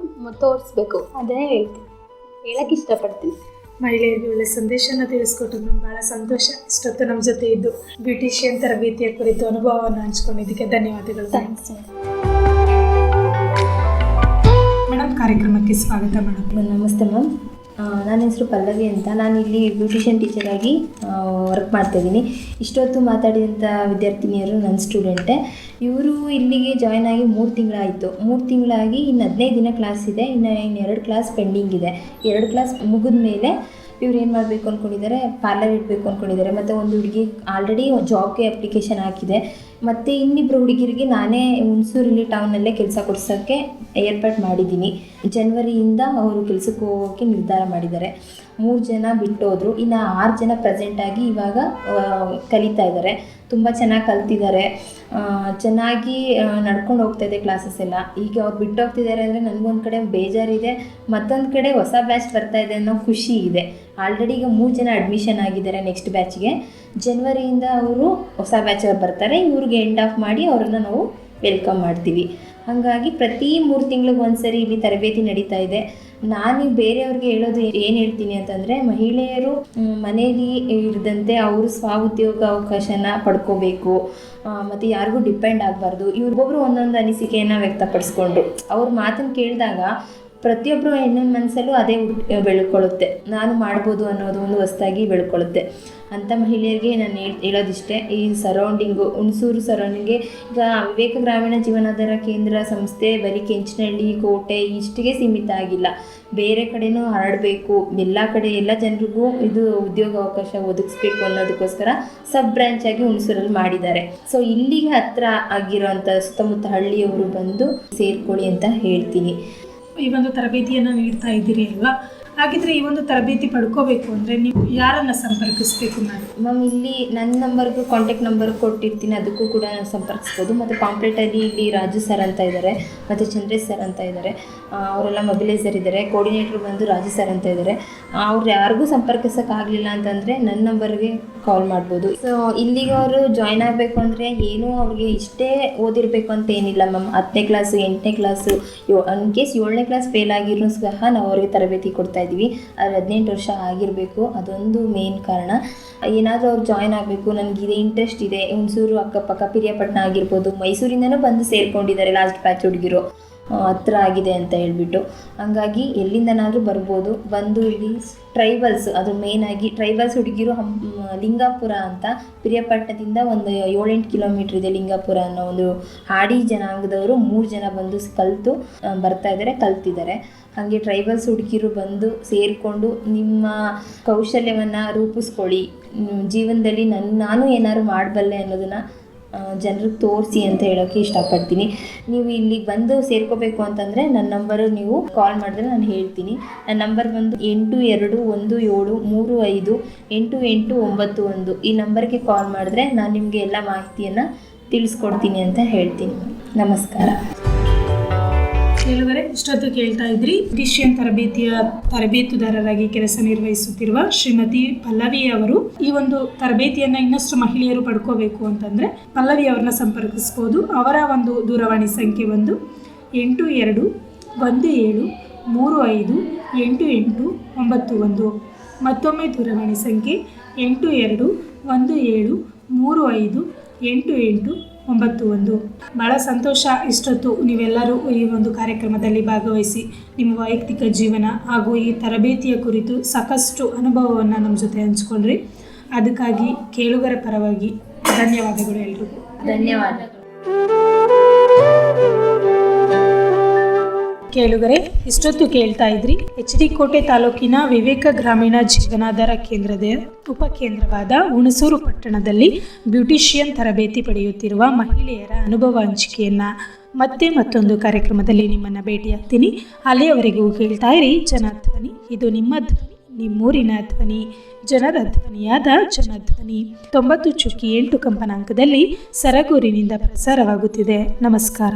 ತೋರಿಸ್ಬೇಕು, ಅದನ್ನೇ ಹೇಳಕ್ಕೆ ಇಷ್ಟಪಡ್ತೀನಿ. ಮಹಿಳೆಯರಿಗೆ ಒಳ್ಳೆ ಸಂದೇಶನ ತಿಳಿಸ್ಕೊಟ್ಟು ನಮ್ಗೆ ಭಾಳ ಸಂತೋಷ. ಇಷ್ಟೊತ್ತು ನಮ್ಮ ಜೊತೆ ಇದ್ದು ಬ್ಯೂಟಿಷಿಯನ್ ತರಬೇತಿಯ ಕುರಿತು ಅನುಭವವನ್ನು ಹಂಚ್ಕೊಂಡಿದ್ದಕ್ಕೆ ಧನ್ಯವಾದಗಳು. ಥ್ಯಾಂಕ್ಸ್ ಮೇಡಮ್, ಕಾರ್ಯಕ್ರಮಕ್ಕೆ ಸ್ವಾಗತ ಮೇಡಮ್. ನಮಸ್ತೆ ಮ್ಯಾಮ್, ನನ್ನ ಹೆಸರು ಪಲ್ಲವಿ ಅಂತ. ನಾನು ಇಲ್ಲಿ ಬ್ಯೂಟಿಷಿಯನ್ ಟೀಚರಾಗಿ ವರ್ಕ್ ಮಾಡ್ತಾಯಿದ್ದೀನಿ. ಇಷ್ಟೊತ್ತು ಮಾತಾಡಿದಂಥ ವಿದ್ಯಾರ್ಥಿನಿಯರು ನನ್ನ ಸ್ಟೂಡೆಂಟೇ. ಇವರು ಇಲ್ಲಿಗೆ ಜಾಯ್ನ್ ಆಗಿ 3 ತಿಂಗಳಾಯಿತು. 3 ತಿಂಗಳಾಗಿ ಇನ್ನು 15 ದಿನ ಕ್ಲಾಸ್ ಇದೆ, ಇನ್ನು 2 ಕ್ಲಾಸ್ ಪೆಂಡಿಂಗ್ ಇದೆ. 2 ಕ್ಲಾಸ್ ಮುಗಿದ ಮೇಲೆ ಇವ್ರು ಏನು ಮಾಡಬೇಕು ಅಂದ್ಕೊಂಡಿದ್ದಾರೆ, ಪಾರ್ಲರ್ ಇಡಬೇಕು ಅಂದ್ಕೊಂಡಿದ್ದಾರೆ. ಮತ್ತು ಒಂದು ಹುಡುಗಿ ಆಲ್ರೆಡಿ ಜಾಬ್ಗೆ ಅಪ್ಲಿಕೇಶನ್ ಹಾಕಿದೆ. ಮತ್ತು ಇನ್ನಿಬ್ಬರು ಹುಡುಗಿರಿಗೆ ನಾನೇ ಹುಣಸೂರಲ್ಲಿ ಟೌನಲ್ಲೇ ಕೆಲಸ ಕೊಡ್ಸೋಕ್ಕೆ ಏರ್ಪಾಟ್ ಮಾಡಿದ್ದೀನಿ. ಜನವರಿಯಿಂದ ಅವರು ಕೆಲಸಕ್ಕೆ ಹೋಗೋಕ್ಕೆ ನಿರ್ಧಾರ ಮಾಡಿದ್ದಾರೆ. 3 ಜನ ಬಿಟ್ಟೋದ್ರು, ಇನ್ನು 6 ಜನ ಪ್ರೆಸೆಂಟಾಗಿ ಇವಾಗ ಕಲಿತಾ ಇದ್ದಾರೆ. ತುಂಬ ಚೆನ್ನಾಗಿ ಕಲ್ತಿದ್ದಾರೆ, ಚೆನ್ನಾಗಿ ನಡ್ಕೊಂಡು ಹೋಗ್ತಾಯಿದೆ ಕ್ಲಾಸಸ್ ಎಲ್ಲ. ಈಗ ಅವ್ರು ಬಿಟ್ಟು ಹೋಗ್ತಿದ್ದಾರೆ ಅಂದರೆ ನನಗೊಂದು ಕಡೆ ಬೇಜಾರಿದೆ, ಮತ್ತೊಂದು ಕಡೆ ಹೊಸ ಬ್ಯಾಚ್ ಬರ್ತಾಯಿದೆ ಅನ್ನೋ ಖುಷಿ ಇದೆ. ಆಲ್ರೆಡಿ ಈಗ 3 ಜನ ಅಡ್ಮಿಷನ್ ಆಗಿದ್ದಾರೆ ನೆಕ್ಸ್ಟ್ ಬ್ಯಾಚ್ಗೆ. ಜನವರಿಯಿಂದ ಅವರು ಹೊಸ ಬ್ಯಾಚ್ ಅವ್ರು ಬರ್ತಾರೆ, ಇವ್ರಿಗೆ ಎಂಡ್ ಆಫ್ ಮಾಡಿ ಅವ್ರನ್ನ ನಾವು ವೆಲ್ಕಮ್ ಮಾಡ್ತೀವಿ. ಹಾಗಾಗಿ ಪ್ರತಿ 3 ತಿಂಗಳಿಗೆ ಒಂದ್ಸರಿ ಇಲ್ಲಿ ತರಬೇತಿ ನಡೀತಾ ಇದೆ. ನಾನು ಬೇರೆಯವ್ರಿಗೆ ಹೇಳೋದು ಏನು ಹೇಳ್ತೀನಿ ಅಂತಂದರೆ, ಮಹಿಳೆಯರು ಮನೇಲಿ ಇರದಂತೆ ಅವರು ಸ್ವಉದ್ಯೋಗ ಅವಕಾಶನ ಪಡ್ಕೋಬೇಕು, ಮತ್ತು ಯಾರಿಗೂ ಡಿಪೆಂಡ್ ಆಗಬಾರ್ದು. ಇವ್ರಿಗೊಬ್ರು ಒಂದೊಂದು ಅನಿಸಿಕೆಯನ್ನು ವ್ಯಕ್ತಪಡಿಸ್ಕೊಂಡ್ರು. ಅವ್ರ ಮಾತನ್ನು ಕೇಳಿದಾಗ ಪ್ರತಿಯೊಬ್ಬರು ಹೆಣ್ಣಿನ ಮನಸ್ಸಲ್ಲೂ ಅದೇ ಬೆಳ್ಕೊಳ್ಳುತ್ತೆ, ನಾನು ಮಾಡ್ಬೋದು ಅನ್ನೋದು ಒಂದು ಹೊಸದಾಗಿ ಬೆಳ್ಕೊಳ್ಳುತ್ತೆ. ಅಂಥ ಮಹಿಳೆಯರಿಗೆ ನಾನು ಹೇಳೋದಿಷ್ಟೇ, ಈ ಸರೌಂಡಿಂಗು ಹುಣಸೂರು ಸರೌಂಡಿಂಗ್ಗೆ ಈಗ ವಿವೇಕ ಗ್ರಾಮೀಣ ಜೀವನಾಧಾರ ಕೇಂದ್ರ ಸಂಸ್ಥೆ ಬರೀ ಕೆಂಚನಹಳ್ಳಿ, ಕೋಟೆ ಇಷ್ಟಿಗೆ ಸೀಮಿತ ಆಗಿಲ್ಲ, ಬೇರೆ ಕಡೆನೂ ಹರಡಬೇಕು, ಎಲ್ಲ ಕಡೆ ಎಲ್ಲ ಜನರಿಗೂ ಇದು ಉದ್ಯೋಗ ಅವಕಾಶ ಒದಗಿಸ್ಬೇಕು ಅನ್ನೋದಕ್ಕೋಸ್ಕರ ಸಬ್ ಬ್ರಾಂಚ್ ಆಗಿ ಹುಣಸೂರಲ್ಲಿ ಮಾಡಿದ್ದಾರೆ. ಸೊ ಇಲ್ಲಿಗೆ ಹತ್ತಿರ ಆಗಿರೋಂಥ ಸುತ್ತಮುತ್ತ ಹಳ್ಳಿಯವರು ಬಂದು ಸೇರ್ಕೊಳ್ಳಿ ಅಂತ ಹೇಳ್ತೀನಿ. ಈ ಒಂದು ತರಬೇತಿಯನ್ನು ನೀಡ್ತಾ ಇದ್ದೀರಿ ಅಲ್ವಾ? ಹಾಗಿದ್ರೆ ಈ ಒಂದು ತರಬೇತಿ ಪಡ್ಕೋಬೇಕು ಅಂದರೆ ನೀವು ಯಾರನ್ನು ಸಂಪರ್ಕಿಸಬೇಕು ಮ್ಯಾಮ್? ಇಲ್ಲಿ ನನ್ನ ನಂಬರ್ಗೂ ಕಾಂಟ್ಯಾಕ್ಟ್ ನಂಬರ್ ಕೊಟ್ಟಿರ್ತೀನಿ, ಅದಕ್ಕೂ ಕೂಡ ಸಂಪರ್ಕಿಸ್ಬೋದು. ಮತ್ತು ಪಾಂಪ್ಲೆಟಲ್ಲಿ ಇಲ್ಲಿ ರಾಜು ಸರ್ ಅಂತ ಇದ್ದಾರೆ, ಮತ್ತು ಚಂದ್ರೇಶ್ ಸರ್ ಅಂತ ಇದ್ದಾರೆ, ಅವರೆಲ್ಲ ಮೊಬಿಲೈಸರ್ ಇದ್ದಾರೆ. ಕೋರ್ಡಿನೇಟ್ರ್ ಬಂದು ರಾಜು ಸರ್ ಅಂತ ಇದ್ದಾರೆ. ಅವ್ರು ಯಾರಿಗೂ ಸಂಪರ್ಕಿಸೋಕ್ಕಾಗಲಿಲ್ಲ ಅಂತಂದರೆ ನನ್ನ ನಂಬರ್ಗೆ ಕಾಲ್ ಮಾಡ್ಬೋದು. ಸೊ ಇಲ್ಲಿಗೆ ಅವರು ಜಾಯ್ನ್ ಆಗಬೇಕು ಅಂದರೆ ಏನೂ ಅವ್ರಿಗೆ ಇಷ್ಟೇ ಓದಿರಬೇಕು ಅಂತ ಏನಿಲ್ಲ ಮ್ಯಾಮ್. 10ನೇ ಕ್ಲಾಸು 8ನೇ ಕ್ಲಾಸು ಇನ್ ಕೇಸ್ 7ನೇ ಕ್ಲಾಸ್ ಫೇಲ್ ಆಗಿರೂ ಸಹ ನಾವು ಅವ್ರಿಗೆ ತರಬೇತಿ ಕೊಡ್ತಾ ಇದ್ದೀವಿ. ಆದರೆ 18 ವರ್ಷ ಆಗಿರಬೇಕು, ಅದೊಂದು ಮೇನ್ ಕಾರಣ. ಏನಾದರೂ ಅವ್ರು ಜಾಯ್ನ್ ಆಗಬೇಕು, ನನಗಿದೆ ಇಂಟ್ರೆಸ್ಟ್ ಇದೆ, ಹುಣಸೂರು ಅಕ್ಕಪಕ್ಕ ಪಿರಿಯಾಪಟ್ಟಣ ಆಗಿರ್ಬೋದು, ಮೈಸೂರಿಂದನೂ ಬಂದು ಸೇರ್ಕೊಂಡಿದ್ದಾರೆ ಲಾಸ್ಟ್ ಬ್ಯಾಚ್ ಹುಡುಗಿರು, ಹತ್ರ ಆಗಿದೆ ಅಂತ ಹೇಳ್ಬಿಟ್ಟು. ಹಂಗಾಗಿ ಎಲ್ಲಿಂದನಾದರೂ ಬರ್ಬೋದು, ಬಂದು ಇಲ್ಲಿ ಟ್ರೈಬಲ್ಸ್, ಅದು ಮೇಯ್ನಾಗಿ ಟ್ರೈಬಲ್ಸ್ ಹುಡುಗಿರು ಲಿಂಗಾಪುರ ಅಂತ ಪಿರಿಯಾಪಟ್ಟಣದಿಂದ ಒಂದು 7-8 ಕಿಲೋಮೀಟ್ರ್ ಇದೆ. ಲಿಂಗಾಪುರ ಅನ್ನೋ ಒಂದು ಹಾಡಿ ಜನಾಂಗದವರು 3 ಜನ ಬಂದು ಕಲಿತು ಬರ್ತಾ ಇದ್ದಾರೆ, ಕಲ್ತಿದ್ದಾರೆ. ಹಾಗೆ ಟ್ರೈಬಲ್ಸ್ ಹುಡುಗಿರು ಬಂದು ಸೇರಿಕೊಂಡು ನಿಮ್ಮ ಕೌಶಲ್ಯವನ್ನು ರೂಪಿಸ್ಕೊಳ್ಳಿ, ಜೀವನದಲ್ಲಿ ನಾನು ಏನಾದ್ರು ಮಾಡಬಲ್ಲೆ ಅನ್ನೋದನ್ನು ಜನರಿಗೆ ತೋರಿಸಿ ಅಂತ ಹೇಳೋಕ್ಕೆ ಇಷ್ಟಪಡ್ತೀನಿ. ನೀವು ಇಲ್ಲಿಗೆ ಬಂದು ಸೇರ್ಕೋಬೇಕು ಅಂತಂದರೆ ನನ್ನ ನಂಬರು ನೀವು ಕಾಲ್ ಮಾಡಿದ್ರೆ ನಾನು ಹೇಳ್ತೀನಿ. ನನ್ನ ನಂಬರ್ ಬಂದು 8217358891. ಈ ನಂಬರ್ಗೆ ಕಾಲ್ ಮಾಡಿದ್ರೆ ನಾನು ನಿಮಗೆ ಎಲ್ಲ ಮಾಹಿತಿಯನ್ನು ತಿಳಿಸ್ಕೊಡ್ತೀನಿ ಅಂತ ಹೇಳ್ತೀನಿ. ನಮಸ್ಕಾರ. ಕೆಲವರೇ ಇಷ್ಟೊತ್ತು ಕೇಳ್ತಾ ಇದ್ರಿ, ಬ್ಯೂಟಿಷಿಯನ್ ತರಬೇತಿಯ ತರಬೇತುದಾರರಾಗಿ ಕೆಲಸ ನಿರ್ವಹಿಸುತ್ತಿರುವ ಶ್ರೀಮತಿ ಪಲ್ಲವಿ ಅವರು. ಈ ಒಂದು ತರಬೇತಿಯನ್ನ ಇನ್ನಷ್ಟು ಮಹಿಳೆಯರು ಪಡ್ಕೋಬೇಕು ಅಂತಂದ್ರೆ ಪಲ್ಲವಿ ಅವರನ್ನ ಸಂಪರ್ಕಿಸ್ಬೋದು. ಅವರ ಒಂದು ದೂರವಾಣಿ ಸಂಖ್ಯೆ ಒಂದು 8217358891. ಮತ್ತೊಮ್ಮೆ ದೂರವಾಣಿ ಸಂಖ್ಯೆ 8217358891. ಭಾಳ ಸಂತೋಷ. ಇಷ್ಟೊತ್ತು ನೀವೆಲ್ಲರೂ ಈ ಒಂದು ಕಾರ್ಯಕ್ರಮದಲ್ಲಿ ಭಾಗವಹಿಸಿ ನಿಮ್ಮ ವೈಯಕ್ತಿಕ ಜೀವನ ಹಾಗೂ ಈ ತರಬೇತಿಯ ಕುರಿತು ಸಾಕಷ್ಟು ಅನುಭವವನ್ನು ನಮ್ಮ ಜೊತೆ ಹಂಚ್ಕೊಂಡ್ರಿ. ಅದಕ್ಕಾಗಿ ಕೇಳುಗರ ಪರವಾಗಿ ಧನ್ಯವಾದಗಳು ಎಲ್ರಿಗೂ. ಧನ್ಯವಾದಗಳು. ಕೇಳುಗರೆ, ಇಷ್ಟೊತ್ತು ಕೇಳ್ತಾ ಇದ್ರಿ HD ಕೋಟೆ ತಾಲೂಕಿನ ವಿವೇಕ ಗ್ರಾಮೀಣ ಜೀವನಾಧಾರ ಕೇಂದ್ರದ ಉಪಕೇಂದ್ರವಾದ ಹುಣಸೂರು ಪಟ್ಟಣದಲ್ಲಿ ಬ್ಯೂಟಿಷಿಯನ್ ತರಬೇತಿ ಪಡೆಯುತ್ತಿರುವ ಮಹಿಳೆಯರ ಅನುಭವ ಹಂಚಿಕೆಯನ್ನು. ಮತ್ತೆ ಮತ್ತೊಂದು ಕಾರ್ಯಕ್ರಮದಲ್ಲಿ ನಿಮ್ಮನ್ನು ಭೇಟಿಯಾಗ್ತೀನಿ. ಅಲ್ಲಿಯವರೆಗೂ ಕೇಳ್ತಾ ಇರಿ ಜನಧ್ವನಿ. ಇದು ನಿಮ್ಮ ಧ್ವನಿ, ನಿಮ್ಮೂರಿನ ಧ್ವನಿ, ಜನರ ಧ್ವನಿಯಾದ ಜನಧ್ವನಿ 90.8 ಕಂಪನಾಂಕದಲ್ಲಿ ಸರಗೂರಿನಿಂದ ಪ್ರಸಾರವಾಗುತ್ತಿದೆ. ನಮಸ್ಕಾರ.